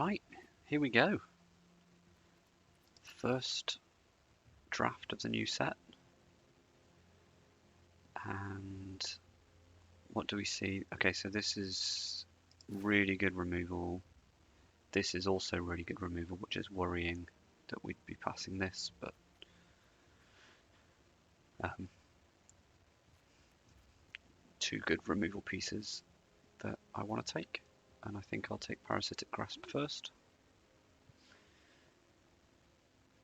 Right, here we go. First draft of the new set. And what do we see? Okay, so this is really good removal. This is also really good removal, which is worrying that we'd be passing this, but two good removal pieces that I want to take. And I think I'll take Parasitic Grasp first.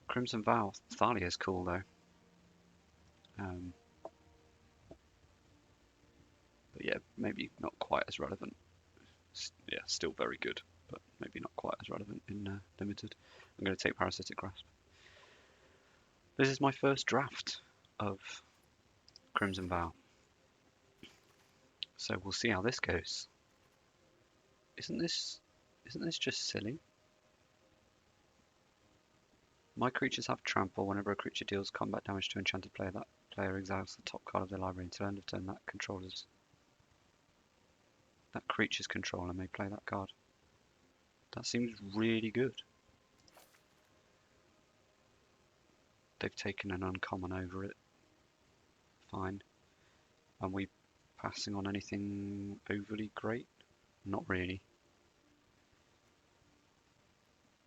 Crimson Vow. Thalia is cool though. But yeah, maybe not quite as relevant. Yeah, still very good, but maybe not quite as relevant in Limited. I'm going to take Parasitic Grasp. This is my first draft of Crimson Vow. So we'll see how this goes. Isn't this just silly? My creatures have trample. Whenever a creature deals combat damage to enchanted player, that player exiles the top card of their library until end of turn. That creature's controller may play that card. That seems really good. They've taken an uncommon over it. Fine. Are we passing on anything overly great? Not really.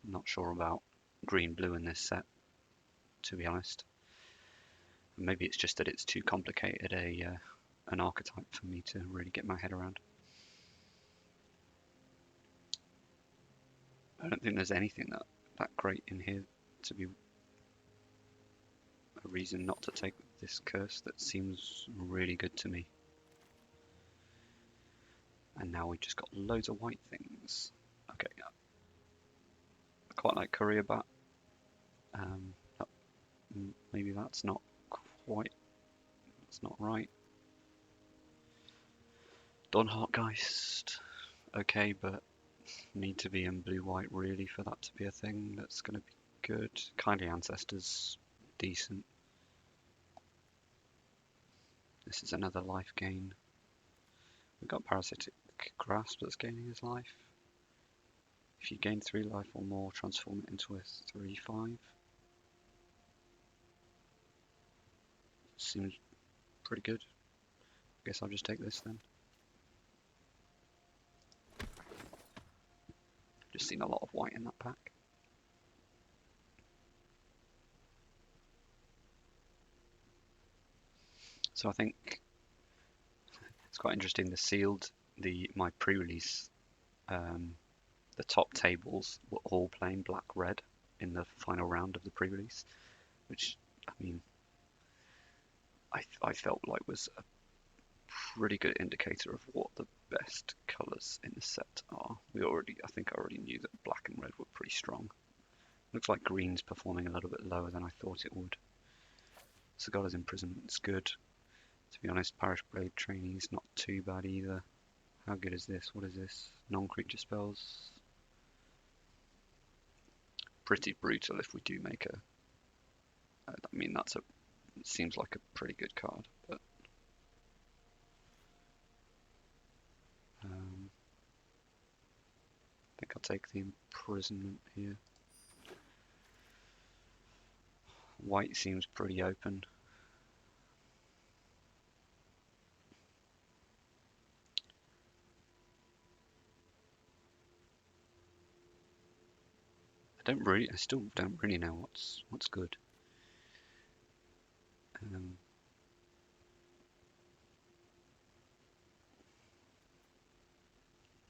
Not sure about green-blue in this set, to be honest. Maybe it's just that it's too complicated an archetype for me to really get my head around. I don't think there's anything that great in here to be a reason not to take this curse that seems really good to me. And now we've just got loads of white things. Okay, yeah. I quite like Courier Bat. Maybe that's not quite, that's not right. Dawnheartgeist. Okay, but need to be in blue-white really for that to be a thing that's going to be good. Kindly Ancestors, decent. This is another life gain. We've got Parasitic Grasp that's gaining his life. If you gain 3 life or more, transform it into a 3/5. Seems pretty good. I guess I'll just take this then. Just seen a lot of white in that pack. So I think it's quite interesting. My pre-release, the top tables were all playing black-red in the final round of the pre-release, which I mean, I felt like was a pretty good indicator of what the best colours in the set are. I think I already knew that black and red were pretty strong. Looks like green's performing a little bit lower than I thought it would. Sagala's Imprisonment's good. To be honest, Parish Blade Trainee's not too bad either. How good is this? What is this? Non-creature spells. Pretty brutal if we do make I mean, it seems like a pretty good card, but I think I'll take the Imprisonment here. White seems pretty open. I still don't really know what's good.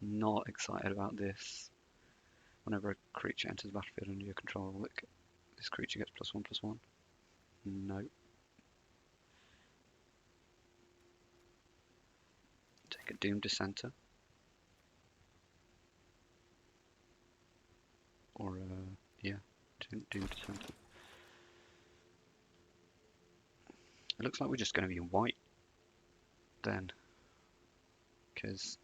Not excited about this. Whenever a creature enters the battlefield under your control, this creature gets +1/+1. No. Take a Doomed Dissenter. Or, yeah, Doomed Dissenter. It looks like we're just going to be white then, because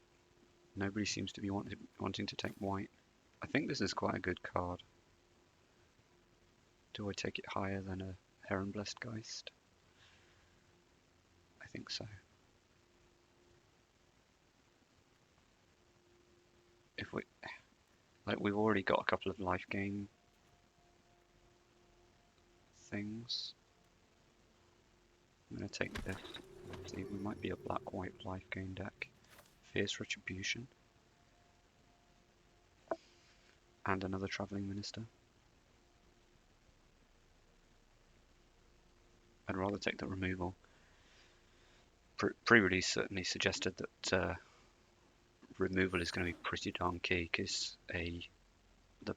nobody seems to be wanting to take white. I think this is quite a good card. Do I take it higher than a Heron Blessed Geist? I think so. Like, we've already got a couple of life gain things. I'm going to take this. See, we might be a black-white life gain deck. Fierce Retribution. And another Travelling Minister. I'd rather take the removal. Pre-release certainly suggested that removal is going to be pretty darn key, because the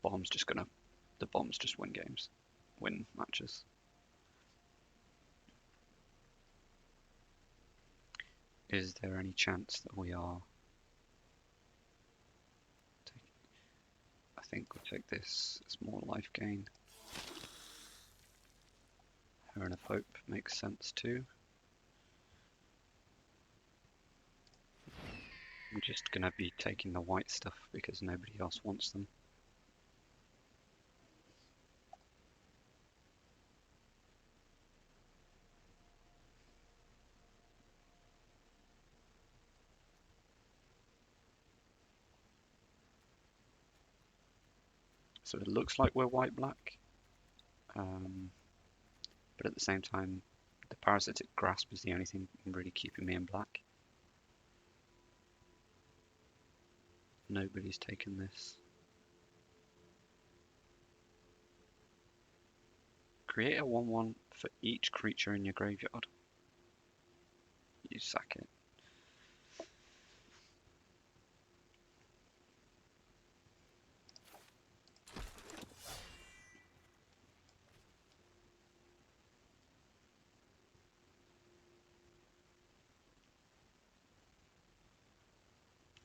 bomb's just going to win games, win matches. Is there any chance that we are? I think we'll take this. It's more life gain. Heron of Hope makes sense too. I'm just going to be taking the white stuff because nobody else wants them. So it looks like we're white-black, but at the same time, the Parasitic Grasp is the only thing really keeping me in black. Nobody's taken this. Create a 1/1 for each creature in your graveyard. You sack it.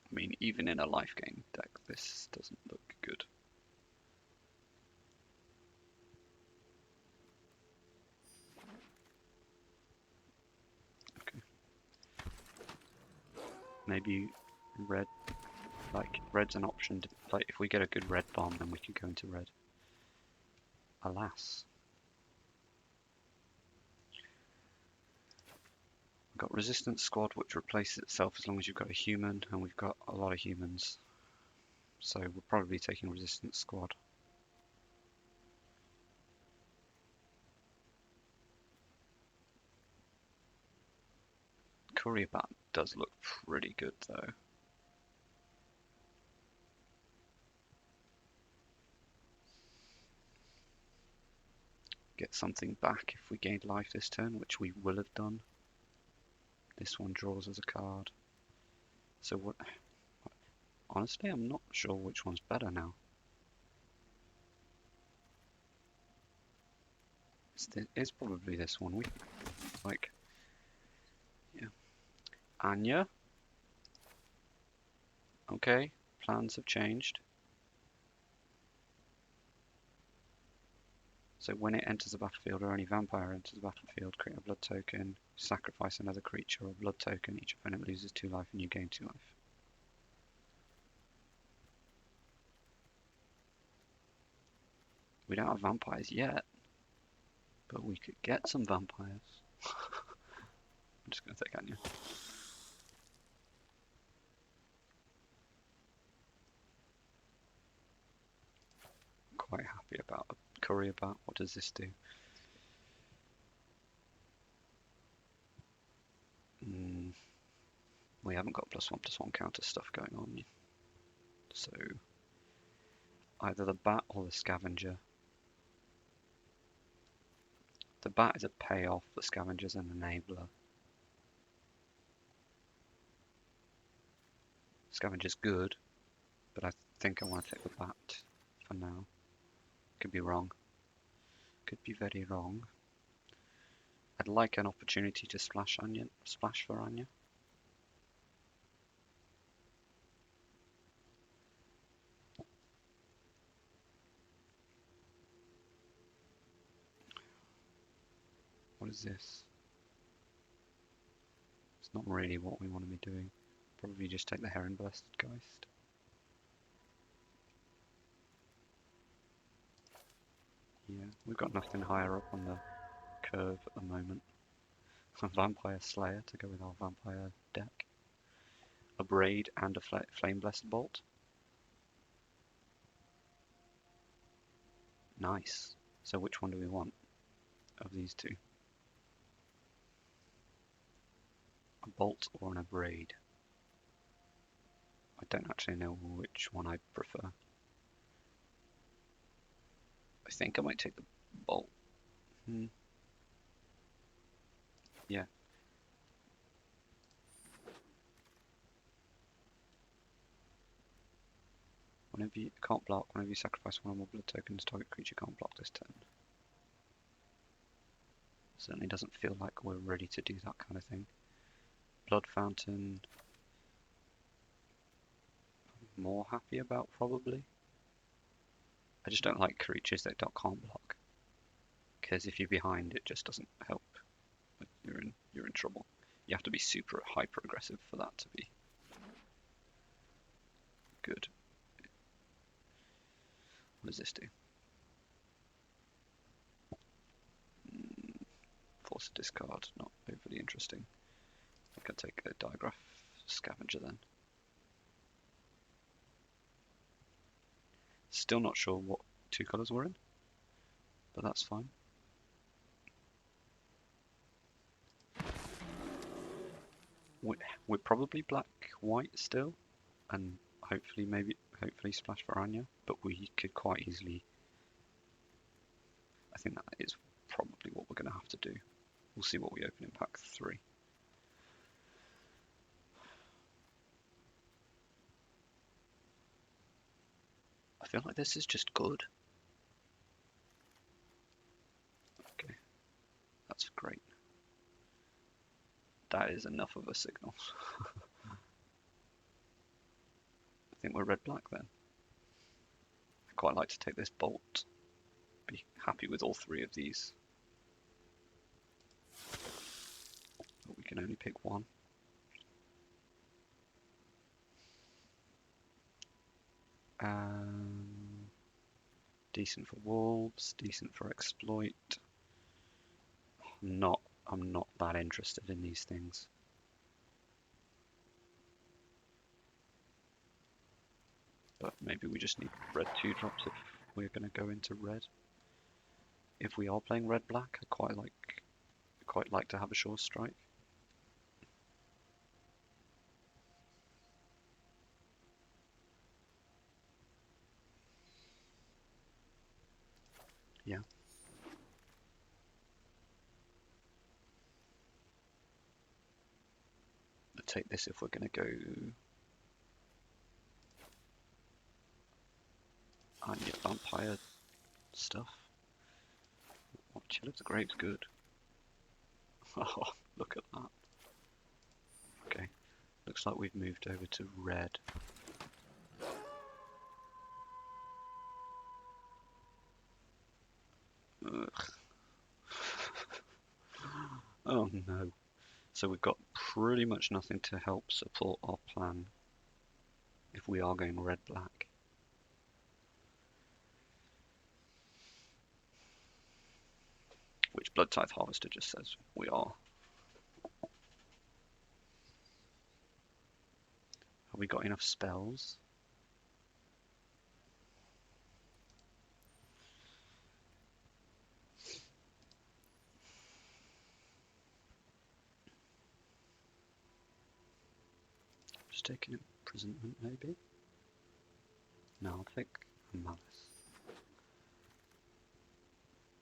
I mean, even in a life gain deck, this doesn't look good. Okay. Maybe red, like, red's an option. Like, if we get a good red bomb, then we can go into red. Alas. We've got Resistance Squad, which replaces itself as long as you've got a human, and we've got a lot of humans. So we'll probably be taking Resistance Squad. Courier Bat does look pretty good though. Get something back if we gained life this turn, which we will have done. This one draws as a card. So what? Honestly, I'm not sure which one's better now. It's probably this one. Yeah. Anya. Okay, plans have changed. So when it enters the battlefield, or any vampire enters the battlefield, create a blood token, sacrifice another creature or blood token. Each opponent loses 2 life and you gain 2 life. We don't have vampires yet, but we could get some vampires. I'm just going to take Anya. Quite happy about a Courier Bat. What does this do? We haven't got +1/+1 counter stuff going on. So either the Bat or the Scavenger. The Bat is a payoff, the Scavenger's an enabler. Scavenger's good, but I think I want to take the Bat for now. Could be wrong. Could be very wrong. I'd like an opportunity to splash for Anya. What is this? It's not really what we want to be doing. Probably just take the Heron Blessed Geist. Yeah, we've got nothing higher up on the curve at the moment. A Vampire Slayer to go with our Vampire deck. A Braid and a Flame Blessed Bolt. Nice. So which one do we want of these two? A bolt or an abrade? I don't actually know which one I prefer. I think I might take the bolt. Yeah. Whenever you can't block, whenever you sacrifice one or more blood tokens, target creature can't block this turn. Certainly doesn't feel like we're ready to do that kind of thing. Blood Fountain, I'm more happy about probably. I just don't like creatures that can't block, because if you're behind, it just doesn't help. You're in trouble. You have to be super hyper aggressive for that to be good. What does this do? Force a discard, not overly interesting. I can take a Digraph Scavenger then. Still not sure what two colours we're in, but that's fine. We're probably black-white still, and hopefully splash for Anya, but we could quite easily. I think that is probably what we're going to have to do. We'll see what we open in pack 3. I feel like this is just good. Okay, that's great. That is enough of a signal. I think we're red-black then. I quite like to take this bolt. Be happy with all 3 of these. But we can only pick one. Decent for wolves, decent for exploit. I'm not that interested in these things. But maybe we just need red 2-drops if we're going to go into red. If we are playing red-black, I quite like to have a Sure Strike. Yeah. I'll take this if we're going to go Anya vampire stuff. Oh, Chill of the Grave's good. Oh, look at that. Okay, looks like we've moved over to red. Ugh. Oh no. So we've got pretty much nothing to help support our plan if we are going red-black. Which Blood Tithe Harvester just says we are. Have we got enough spells? Just take an imprisonment maybe? No, I'll take a malice.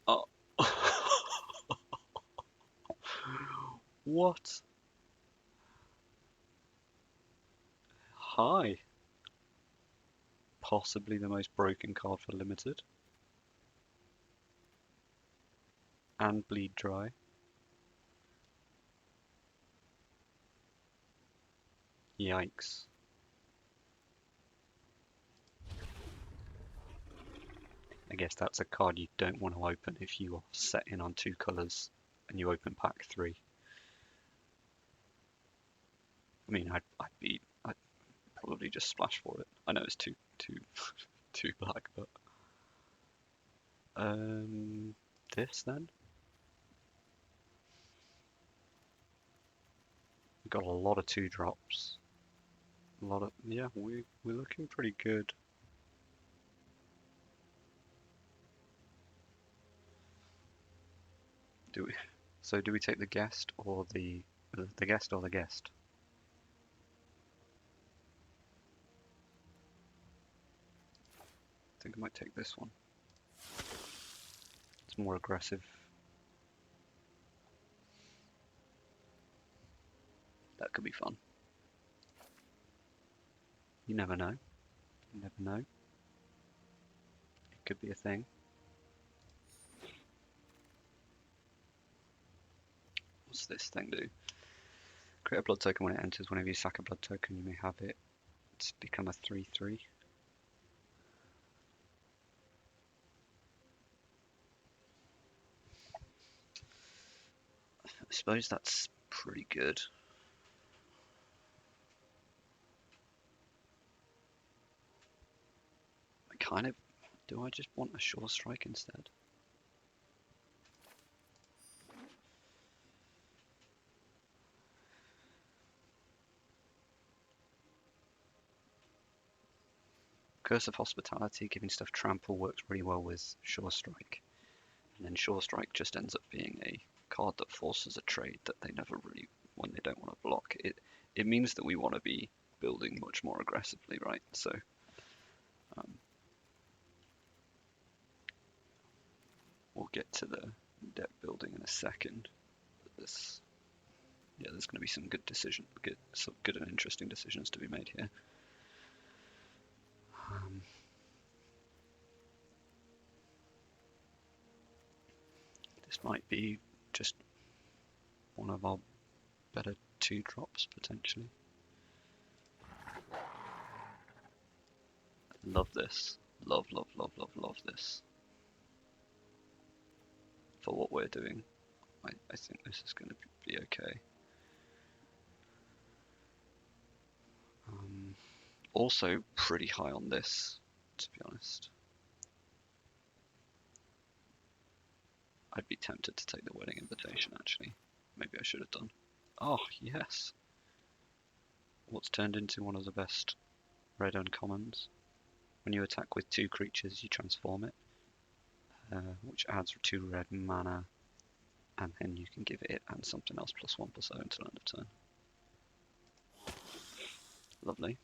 Oh. What? Hi. Possibly the most broken card for limited. And bleed dry. Yikes. I guess that's a card you don't want to open if you are set in on 2 colours and you open pack 3. I mean, I'd probably just splash for it. I know it's too black, but this then. We've got a lot of 2-drops. Yeah, we're looking pretty good. Do we? So do we take the guest or the guest or the guest? I think I might take this one. It's more aggressive. That could be fun. You never know. You never know. It could be a thing. What's this thing do? Create a blood token when it enters. Whenever you sack a blood token, you may have it become a 3/3. I suppose that's pretty good. I kind of... Do I just want a Sure Strike instead? Curse of Hospitality, giving stuff trample, works really well with Sure Strike. And then Sure Strike just ends up being a card that forces a trade that they never really, when they don't want to block. It means that we want to be building much more aggressively, right? So we'll get to the deck building in a second. But there's going to be some good and interesting decisions to be made here. This might be just one of our better 2-drops potentially. Love this. Love this. For what we're doing, I think this is going to be okay. Also pretty high on this, to be honest. I'd be tempted to take the wedding invitation, actually. Maybe I should have done. Oh, yes. What's turned into one of the best red uncommons. When you attack with 2 creatures, you transform it, which adds 2 red mana, and then you can give it and something else +1/+0 until end of turn. Lovely.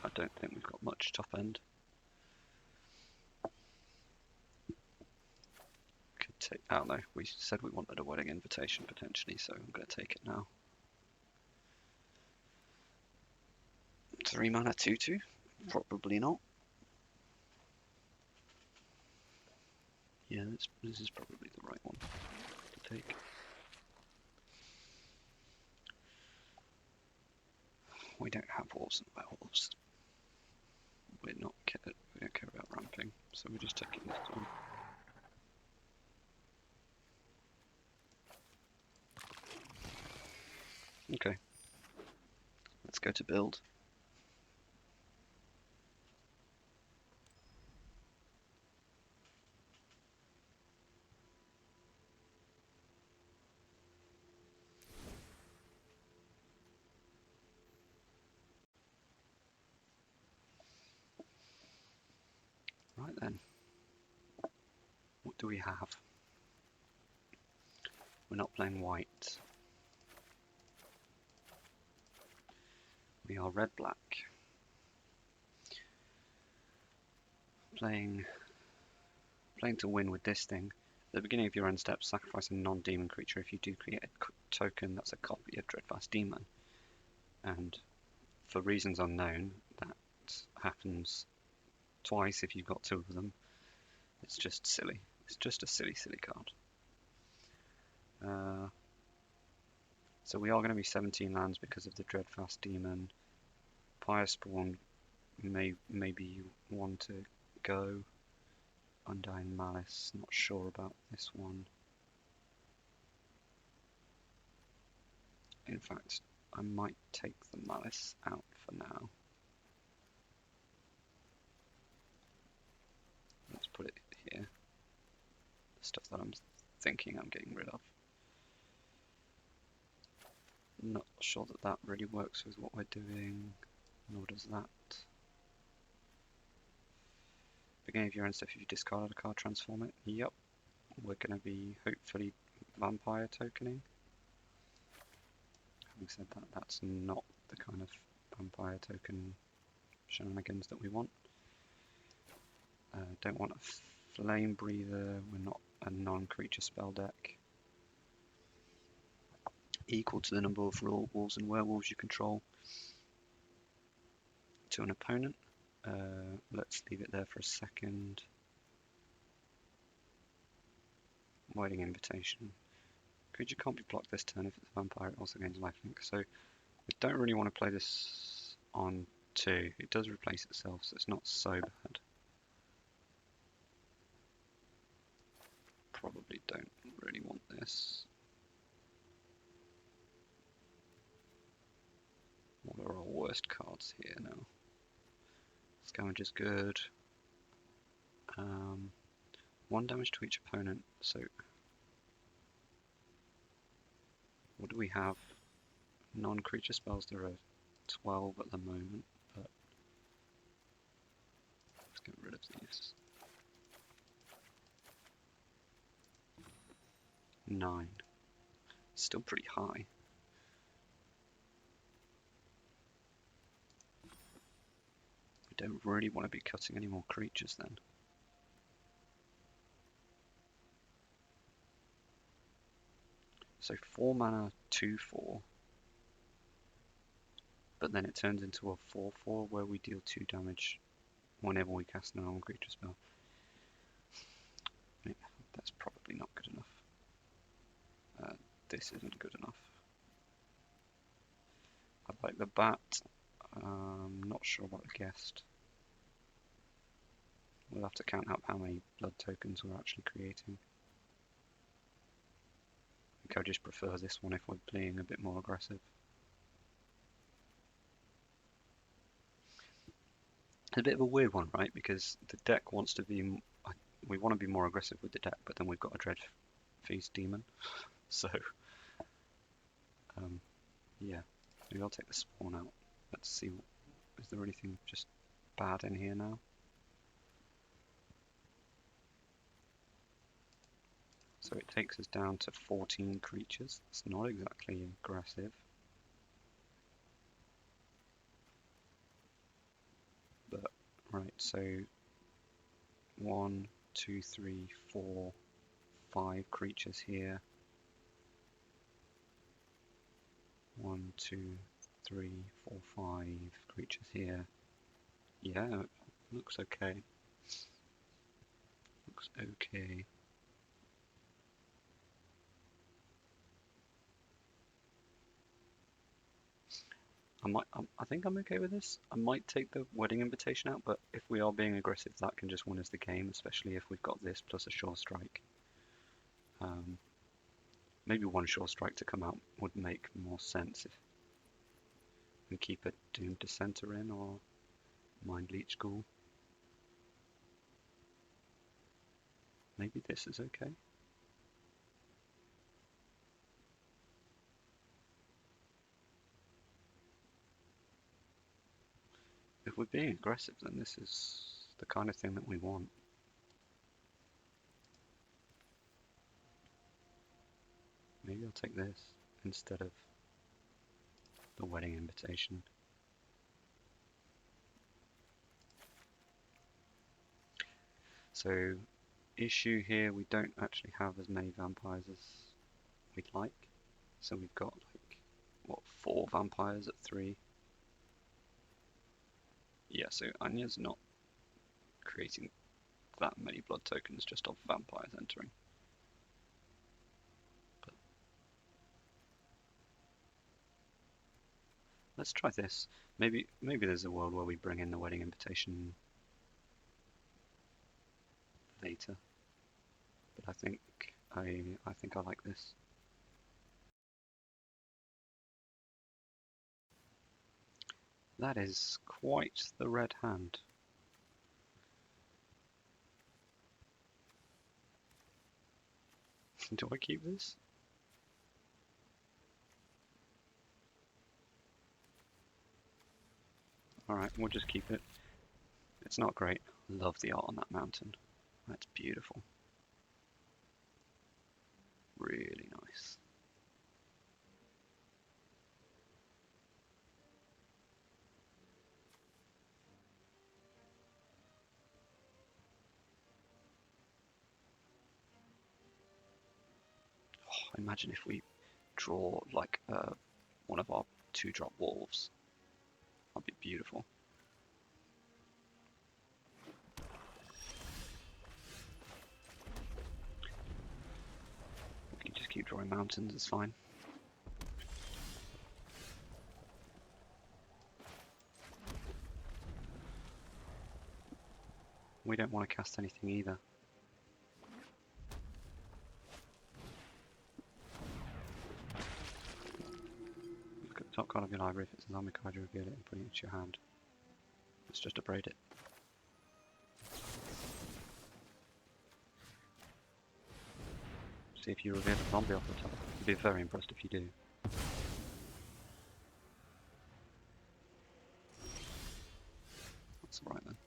I don't think we've got much top end. Could take. Oh no, we said we wanted a wedding invitation potentially, so I'm going to take it now. 3 mana 2/2? Probably not. Yeah, this is probably the right one to take. We don't have wolves and werewolves. We don't care about ramping, so we're just taking this one. Okay. Let's go to build. Right then. What do we have? We're not playing white. We are red-black. Playing to win with this thing. At the beginning of your end step, sacrifice a non-demon creature. If you do create a token that's a copy of Dreadfast Demon. And for reasons unknown, that happens twice if you've got 2 of them. It's just silly. It's just a silly card. So we are going to be 17 lands because of the Dreadfast Demon. Pyre Spawn, maybe you want to go. Undying Malice, not sure about this one. In fact, I might take the Malice out for now. Let's put it here. stuff that I'm thinking I'm getting rid of. Not sure that that really works with what we're doing, nor does that. Beginning of your end stuff, if you discarded a card, transform it. Yep, we're going to be hopefully vampire tokening. Having said that, that's not the kind of vampire token shenanigans that we want. Don't want a flame breather, we're not a non-creature spell deck. Equal to the number of wolves and werewolves you control to an opponent. Let's leave it there for a second. Wedding invitation. Creature can't be blocked this turn if it's a vampire, it also gains lifelink. So we don't really want to play this on 2. It does replace itself, so it's not so bad. Probably don't really want this. What are our worst cards here now? Scavenger's good. 1 damage to each opponent, so what do we have? Non-creature spells, there are 12 at the moment, but let's get rid of these. 9. Still pretty high. We don't really want to be cutting any more creatures then. So 4 mana, 2/4. But then it turns into a 4/4 where we deal 2 damage whenever we cast a non-creature spell. Yeah, that's probably not good enough. This isn't good enough. I like the bat. Not sure about the guest. We'll have to count up how many blood tokens we're actually creating. I think I just prefer this one if we're playing a bit more aggressive. It's a bit of a weird one, right? Because the deck wants to be... We want to be more aggressive with the deck, but then we've got a Dread Feast Demon. So... yeah, maybe I'll take the spawn out. Let's see, is there anything just bad in here now? So it takes us down to 14 creatures. It's not exactly aggressive. But, right, so 1, 2, 3, 4, 5 creatures here. 1, 2, 3, 4, 5 creatures here. Yeah, looks okay. Looks okay. I think I'm okay with this. I might take the wedding invitation out, but if we are being aggressive, that can just win us the game, especially if we've got this plus a sure strike. Maybe 1 sure strike to come out would make more sense if we keep a Doomed Dissenter in or Mind Leech Ghoul. Maybe this is okay. If we're being aggressive, then this is the kind of thing that we want. Maybe I'll take this instead of the wedding invitation. So, issue here, we don't actually have as many vampires as we'd like. So we've got like, what, 4 vampires at 3. Yeah, so Anya's not creating that many blood tokens just off vampires entering. But let's try this. Maybe there's a world where we bring in the wedding invitation later. But I think I like this. That is quite the red hand. question, do I keep this? Alright, we'll just keep it. It's not great. Love the art on that mountain. That's beautiful. Really nice. Oh, imagine if we draw like one of our 2-drop wolves. That'd be beautiful. We can just keep drawing mountains, it's fine. We don't want to cast anything either. Look at the top card of your library. If it's a zombie card, you reveal it and put it into your hand. Let's just abrade it. See if you reveal a zombie off the top. I'd be very impressed if you do. That's alright then.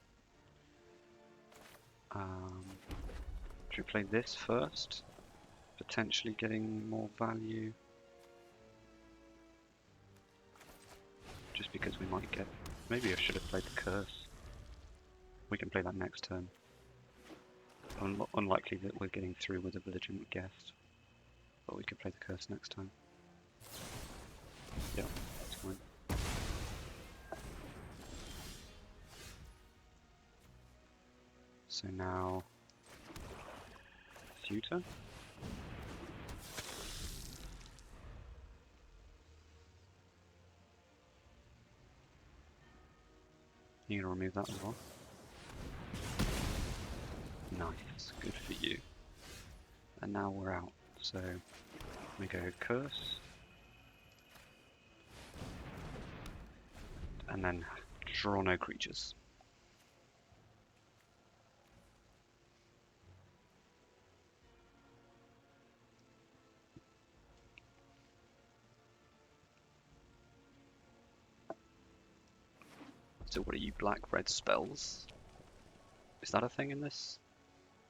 Should we play this first? Potentially getting more value. Just because we might get... Maybe I should have played the curse. We can play that next turn. Unlikely that we're getting through with a belligerent guest. But we could play the curse next time. Yeah, that's fine. So now... Future? You're gonna remove that as well. Nice, good for you. And now we're out. So we go curse. And then draw no creatures. So what are you, black-red spells? Is that a thing in this?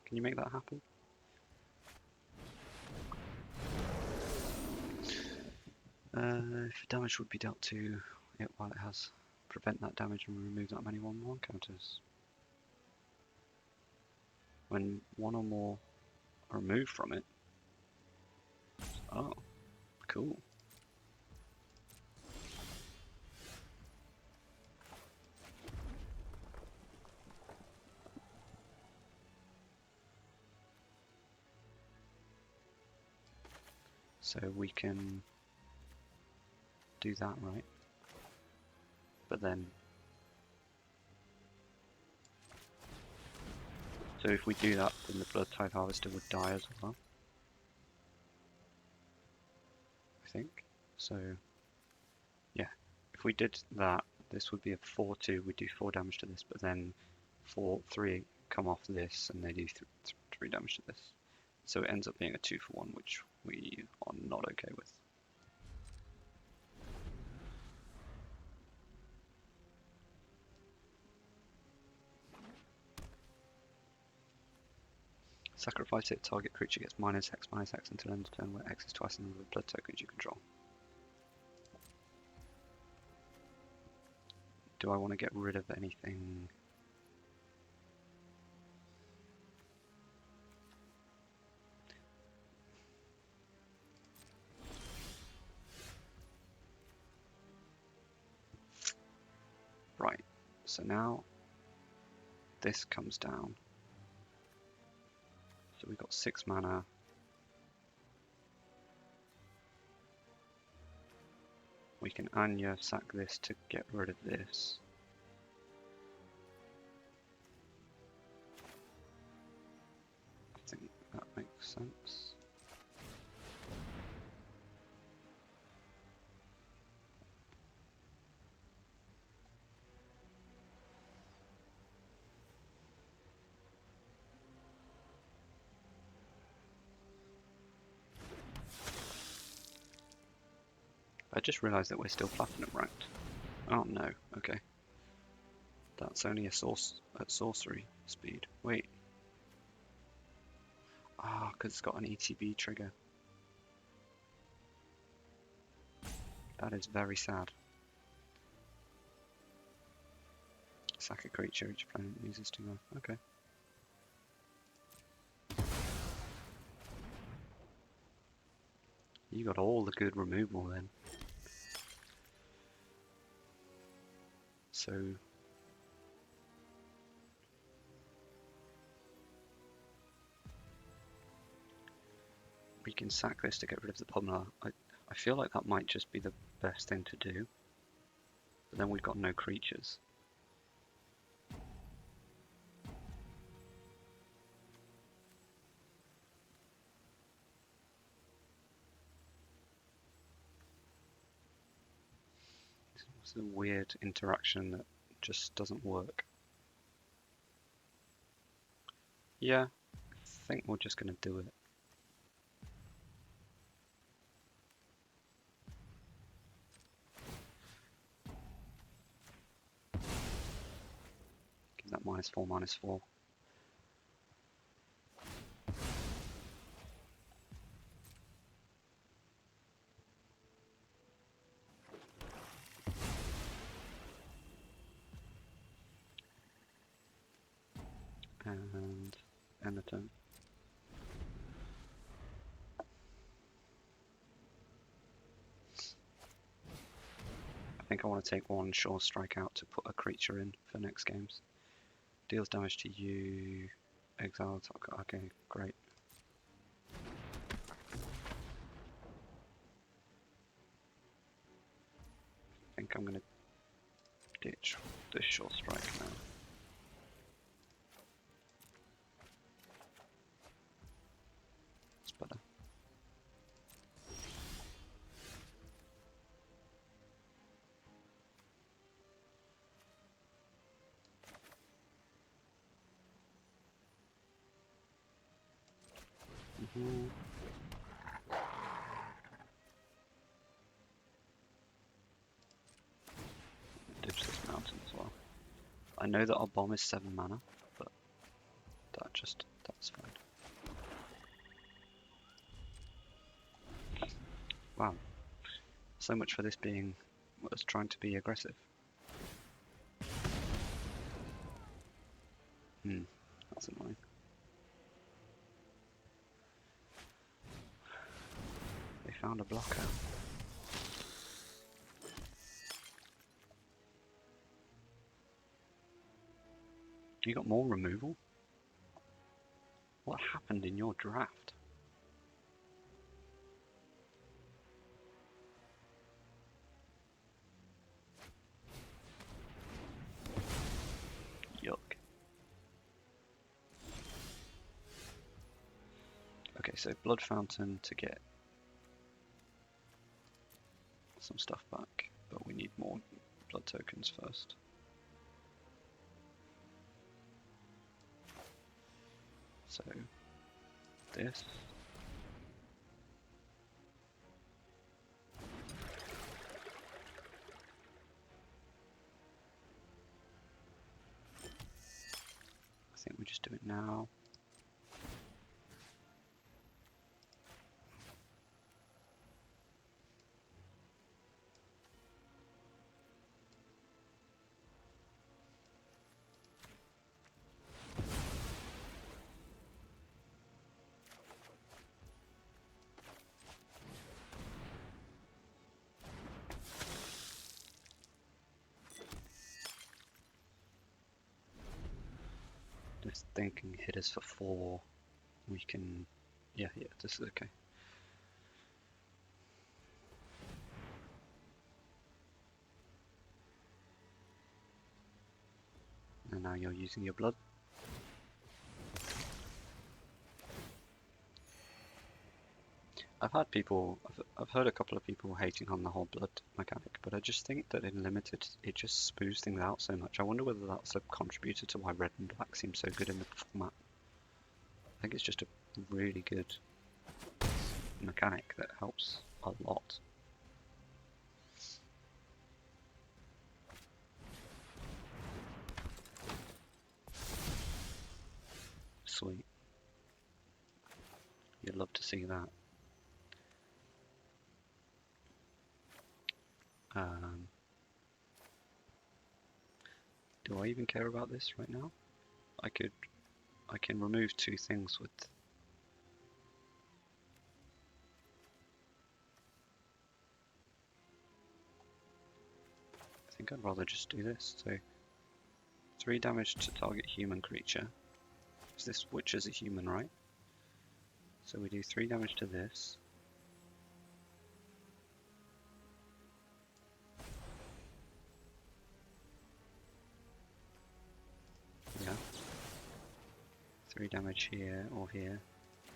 Can you make that happen? If damage would be dealt to it while it has, prevent that damage and remove that many 1/1 counters. When one or more are removed from it. Oh, cool. So we can do that, right? But then... So if we do that, then the Blood Tithe Harvester would die as well. I think. So, yeah. If we did that, this would be a 4-2. We do 4 damage to this, but then 3 come off this, and they do 3 damage to this. So it ends up being a 2-for-1, which we are not okay with. Sacrifice it, target creature gets -X until end of turn, where X is twice the number of blood tokens you control. Do I want to get rid of anything? Right, so now this comes down. So we've got 6 mana. We can Anya sack this to get rid of this. I think that makes sense. I just realised that we're still platinum ranked. Oh no, okay. That's only a source at sorcery speed. Wait. Ah, because it's got an ETB trigger. That is very sad. Sack a creature each opponent uses to go. Okay. You got all the good removal then. So we can sack this to get rid of the pummeler. I feel like that might just be the best thing to do. But then we've got no creatures. It's a weird interaction that just doesn't work. Yeah, I think we're just going to do it. Give that -4/-4. And end the turn. I think I want to take one Sure Strike out to put a creature in for next games. Deals damage to you. Exile. Okay, great. I think I'm going to ditch the Sure Strike now. It's better. Ditch this mountain as well. I know that our bomb is 7 mana, but that's fine. Wow. So much for this being us trying to be aggressive. That's annoying. They found a blocker. You got more removal? What happened in your draft? Yuck. Okay, so Blood Fountain to get some stuff back, but we need more blood tokens first. So this. I think we just do it now. This thing can hit us for 4. We can, yeah, this is okay. And now you're using your blood. I've heard a couple of people hating on the whole blood mechanic, but I just think that in limited it just smooths things out so much. I wonder whether that's a contributor to why red and black seem so good in the format. I think it's just a really good mechanic that helps a lot. Sweet. You'd love to see that. Do I even care about this right now? I can remove 2 things with. I think I'd rather just do this. So 3 damage to target human creature. Because this witch is a human, right? So we do 3 damage to this. Yeah. 3 damage here or here.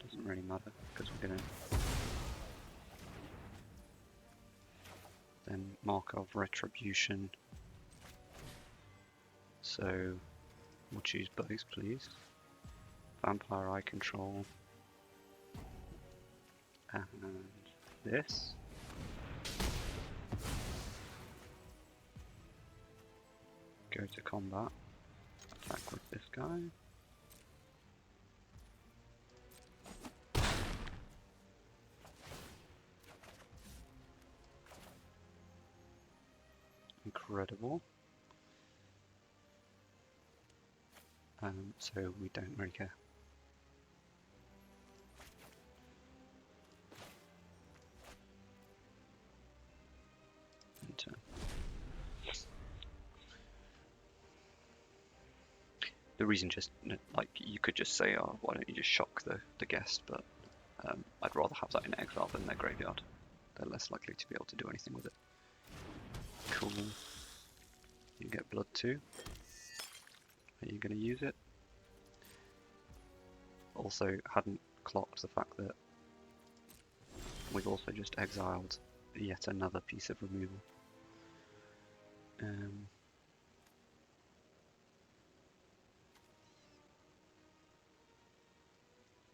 Doesn't really matter because we're gonna then mark of retribution. So we'll choose both, please. Vampire Eye Control and this. Go to combat. Attack with this guy. Incredible. So we don't really care. Enter. The reason just, like, you could just say, oh, why don't you just shock the guest, but I'd rather have that in exile than their graveyard. They're less likely to be able to do anything with it. Cool. You get blood too. Are you going to use it? Also, hadn't clocked the fact that we've also just exiled yet another piece of removal.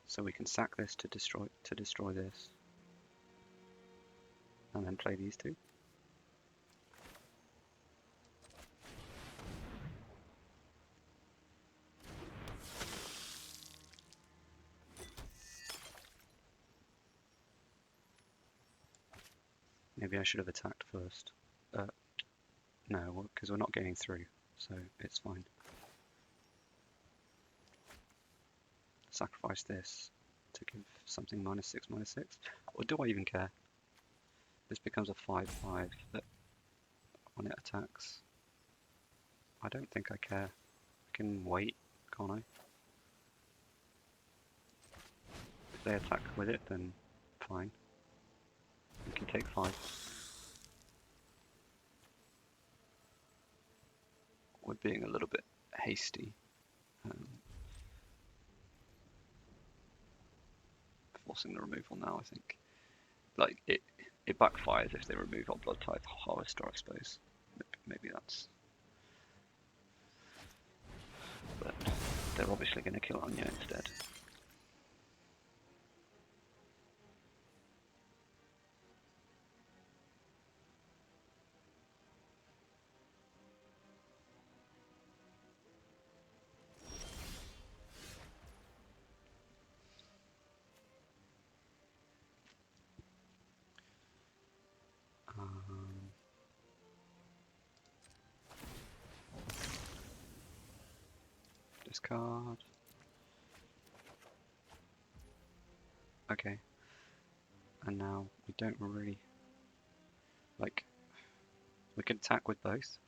So we can sack this to destroy this, and then play these 2. Maybe I should have attacked first. No, because we're not getting through, so it's fine. Sacrifice this to give something -6/-6, or do I even care? This becomes a 5/5 that when it attacks. I don't think I care. I can wait, can't I? If they attack with it, then fine. We can take 5. We're being a little bit hasty. Forcing the removal now, I think. Like, it backfires if they remove our Blood Tithe Harvester, I suppose. Maybe that's... But they're obviously going to kill Anya instead. Discard. Okay. And now we don't really... Like, we can attack with both.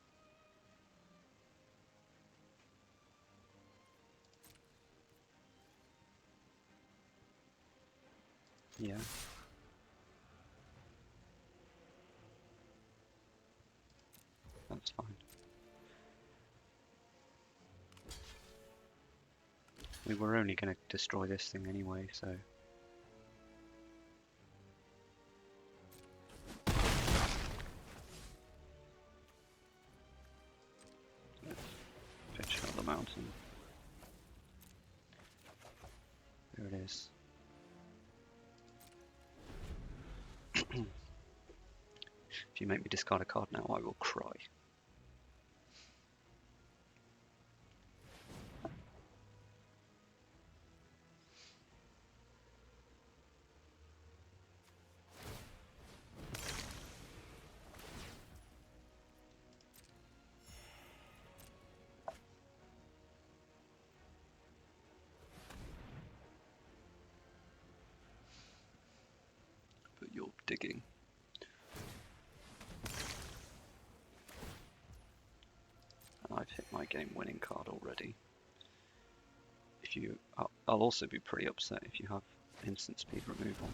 Yeah. That's fine. We were only going to destroy this thing anyway, so... Let's pitch out the mountain. There it is. If you make me discard a card now, I will cry. digging. And I've hit my game-winning card already. I'll also be pretty upset if you have instant speed removal.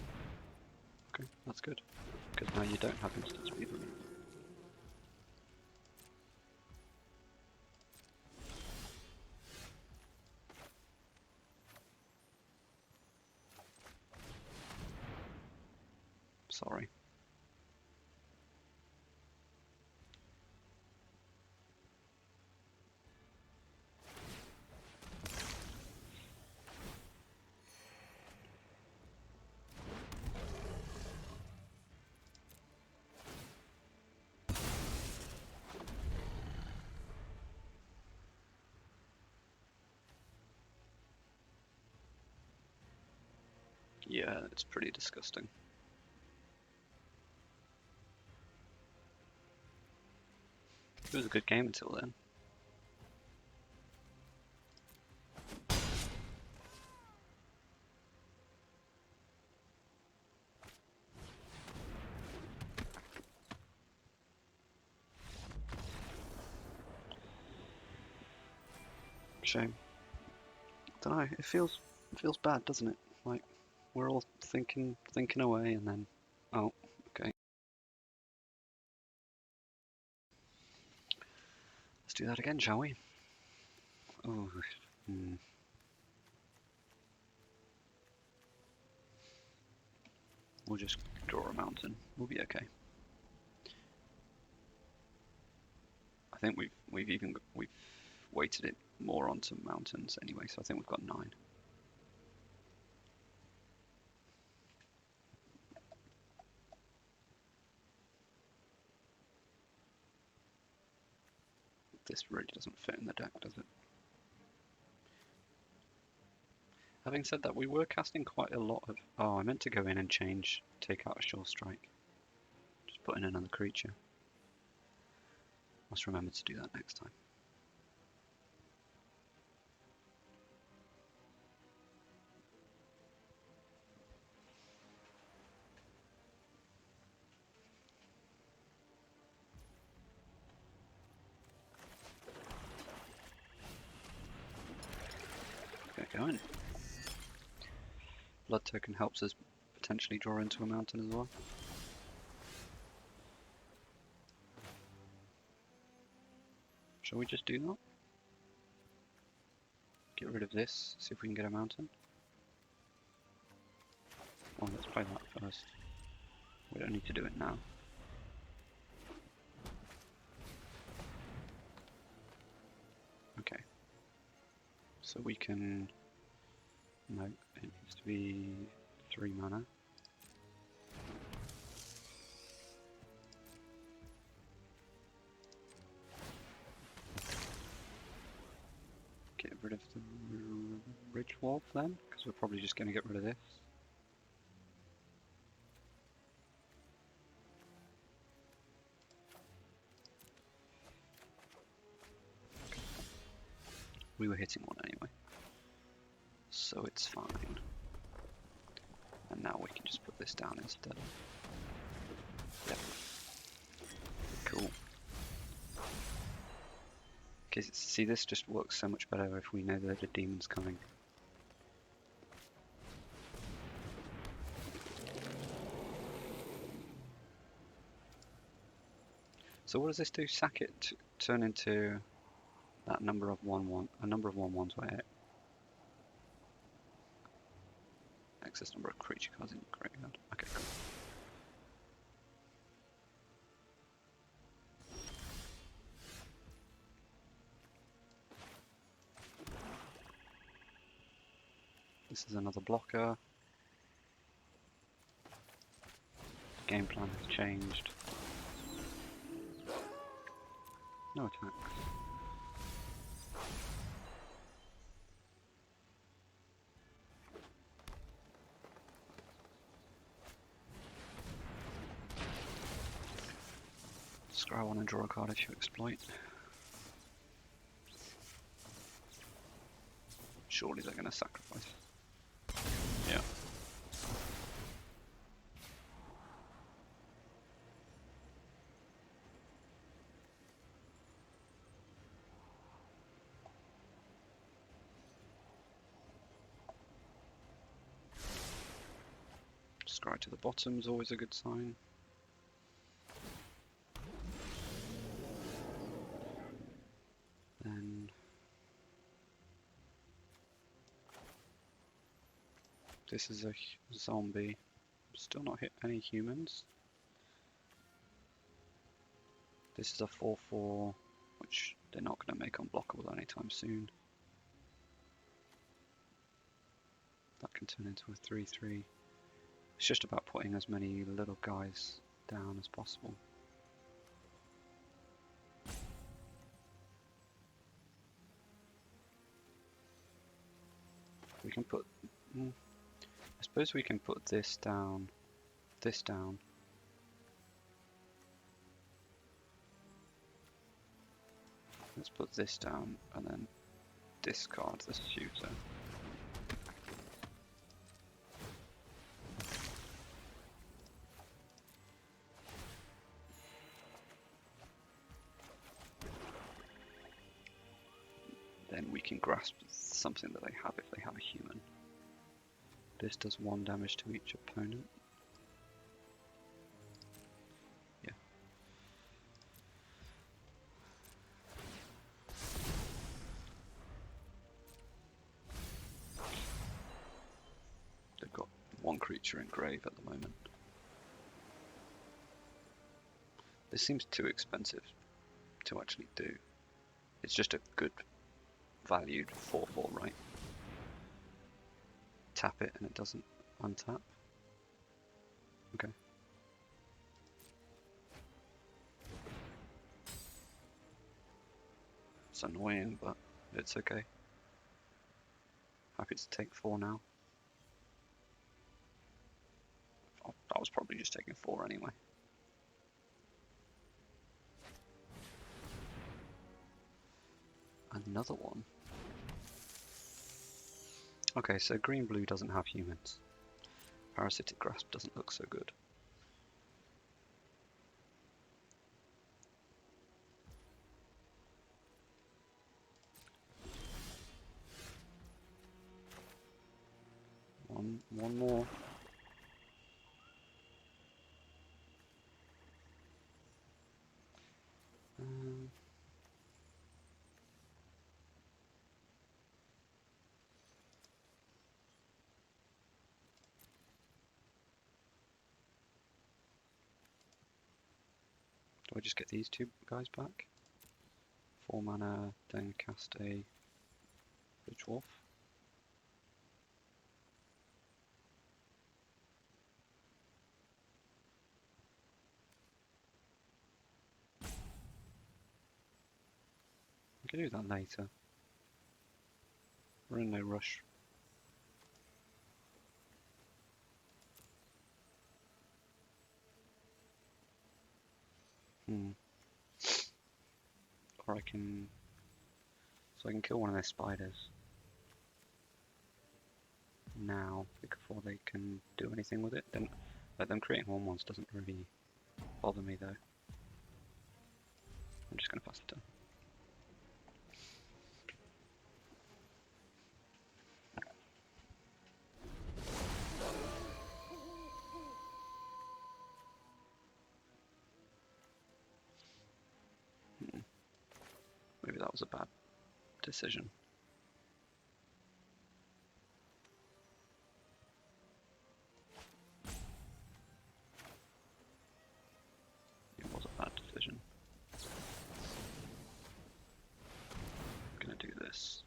Okay, that's good, because now you don't have instant speed removal. Sorry. Yeah, it's pretty disgusting. It was a good game until then. Shame. Don't know. It feels bad, doesn't it? Like we're all thinking away, and then, oh, okay. Let's do that again, shall we? Oh, We'll just draw a mountain. We'll be okay. I think we've weighted it more onto mountains anyway, so I think we've got 9. This really doesn't fit in the deck, does it? Having said that, we were casting quite a lot of... Oh, I meant to go in and take out a Sure Strike. Just put in another creature. Must remember to do that next time. Get going. Blood token helps us potentially draw into a mountain as well. Shall we just do that? Get rid of this, see if we can get a mountain. Well, let's play that first. We don't need to do it now. Okay. So we can... No, it needs to be 3 mana. Get rid of the Ridge Wolf then, because we're probably just going to get rid of this. We were hitting one anyway, so it's fine. And now we can just put this down instead. Yep. Cool. Okay, see, this just works so much better if we know that the demon's coming. So what does this do? Sack it, turn into that number of 1/1, a number of 1/1s where excess number of creature cards in your graveyard. Okay, cool. This is another blocker. Game plan has changed. No attacks. Scry one and draw a card if you exploit. Surely they're going to sacrifice. Yeah. Scry to the bottom is always a good sign. Then this is a zombie. Still not hit any humans. This is a 4/4, which they're not going to make unblockable anytime soon. That can turn into a 3/3. It's just about putting as many little guys down as possible. We can put... I suppose we can put this down, this down. Let's put this down and then discard the shooter. Then we can grasp something that they have if they have a human. This does 1 damage to each opponent. Yeah. They've got 1 creature in grave at the moment. This seems too expensive to actually do. It's just a good valued 4/4, right? Tap it and it doesn't untap. Okay. It's annoying, but it's okay. Happy to take 4 now. Oh, I was probably just taking 4 anyway. Another one. Okay, so green-blue doesn't have humans. Parasitic Grasp doesn't look so good. One more. Do I just get these 2 guys back? 4 mana, then cast a Dwarf. I can do that later. We're in no rush. Or I can... So I can kill one of their spiders. Now, before they can do anything with it. Then, like, them creating 1/1s doesn't really bother me though. I'm just going to pass the turn. Maybe that was a bad decision. It was a bad decision. I'm gonna do this.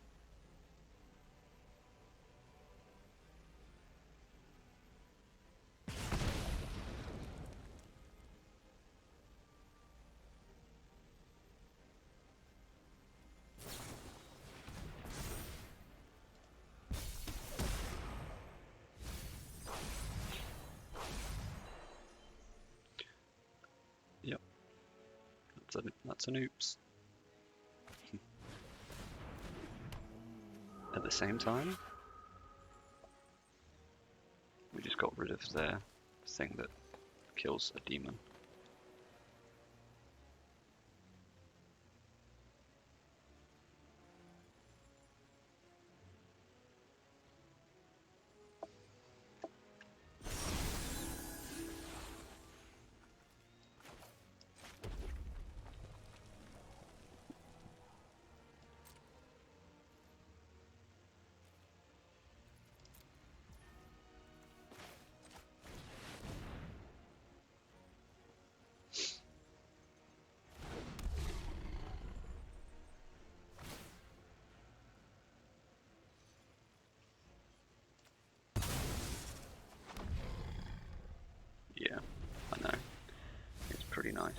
Yep. That's an oops. At the same time, we just got rid of their thing that kills a demon. nice.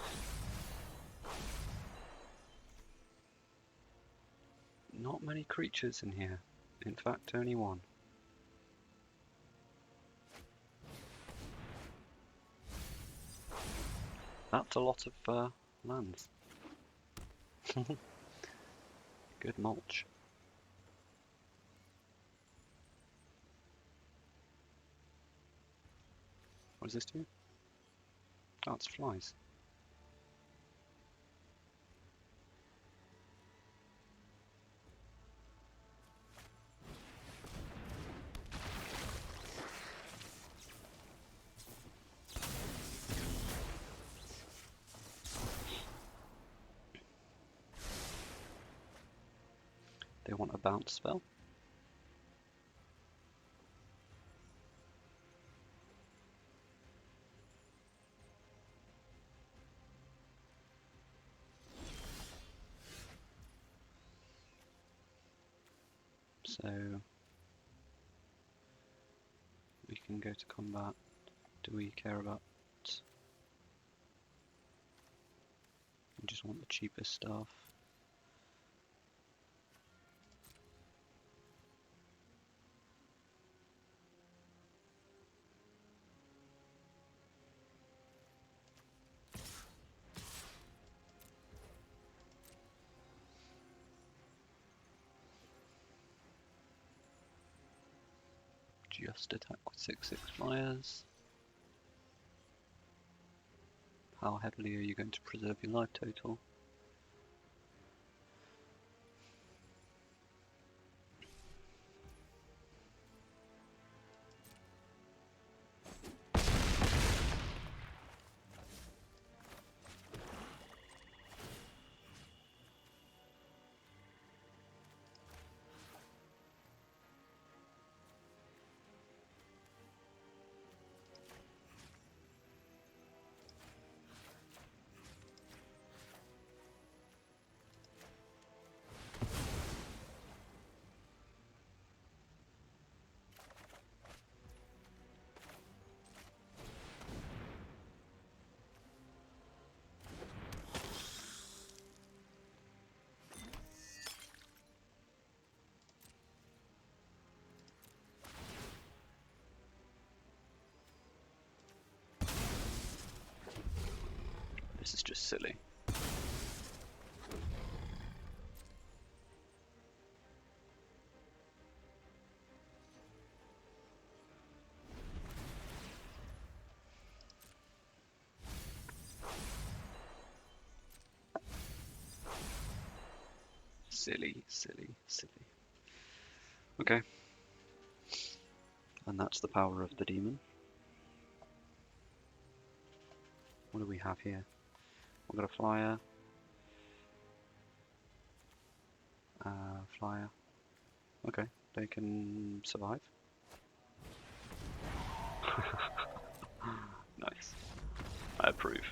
Not many creatures in here. In fact, only one. That's a lot of lands. Good mulch. What does this do? Oh, it's flies. They want a bounce spell. So we can go to combat. Do we care about? We just want the cheapest stuff. Just attack with 6/6 flyers. How heavily are you going to preserve your life total? This is just silly. Silly, silly, silly. Okay. And that's the power of the demon. What do we have here? We've got a flyer. Flyer. Okay, they can survive. Nice. I approve.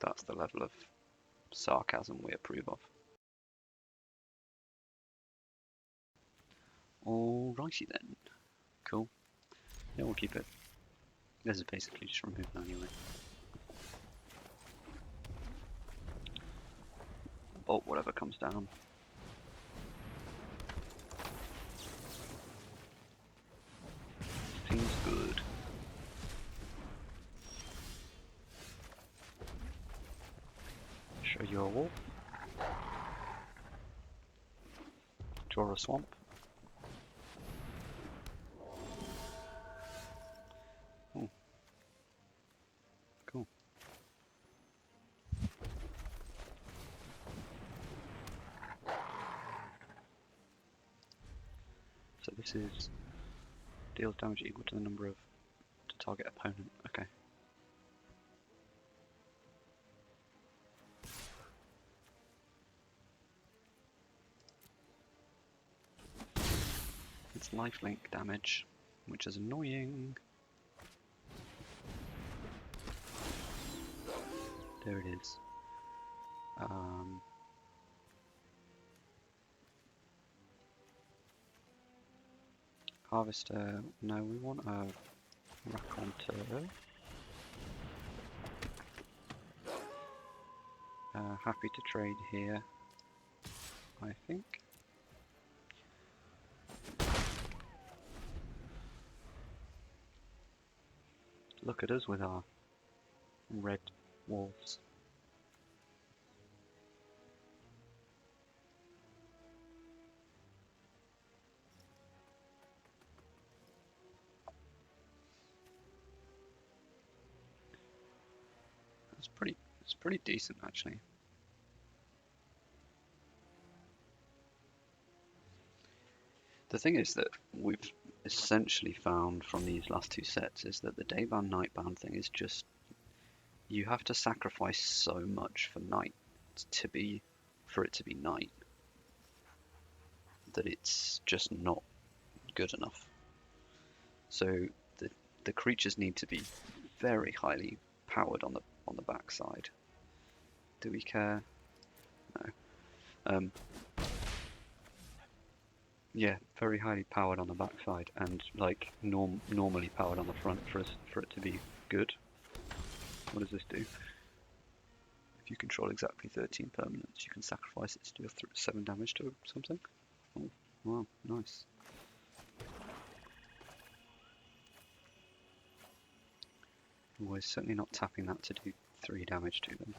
That's the level of sarcasm we approve of. Alrighty then. Cool. Yeah, we'll keep it. This is basically just removed anyway. Bolt whatever comes down. Seems good. Show your wolf. Draw a swamp. Oh. Cool. So this is deals damage equal to the number of to target opponent. Okay. It's lifelink damage, which is annoying. There it is. Harvester, no, we want a raconteur. Happy to trade here, I think. Look at us with our red wolves. It's pretty decent actually. The thing is that we've essentially found from these last two sets is that the day-bound, night-bound thing is just, you have to sacrifice so much for night for it to be night, that it's just not good enough. So the creatures need to be very highly powered on the backside. Do we care? No. Yeah, very highly powered on the backside, and like normally powered on the front for it to be good. What does this do? If you control exactly 13 permanents, you can sacrifice it to deal 7 damage to something. Oh, wow, nice. We're certainly not tapping that to do 3 damage to them.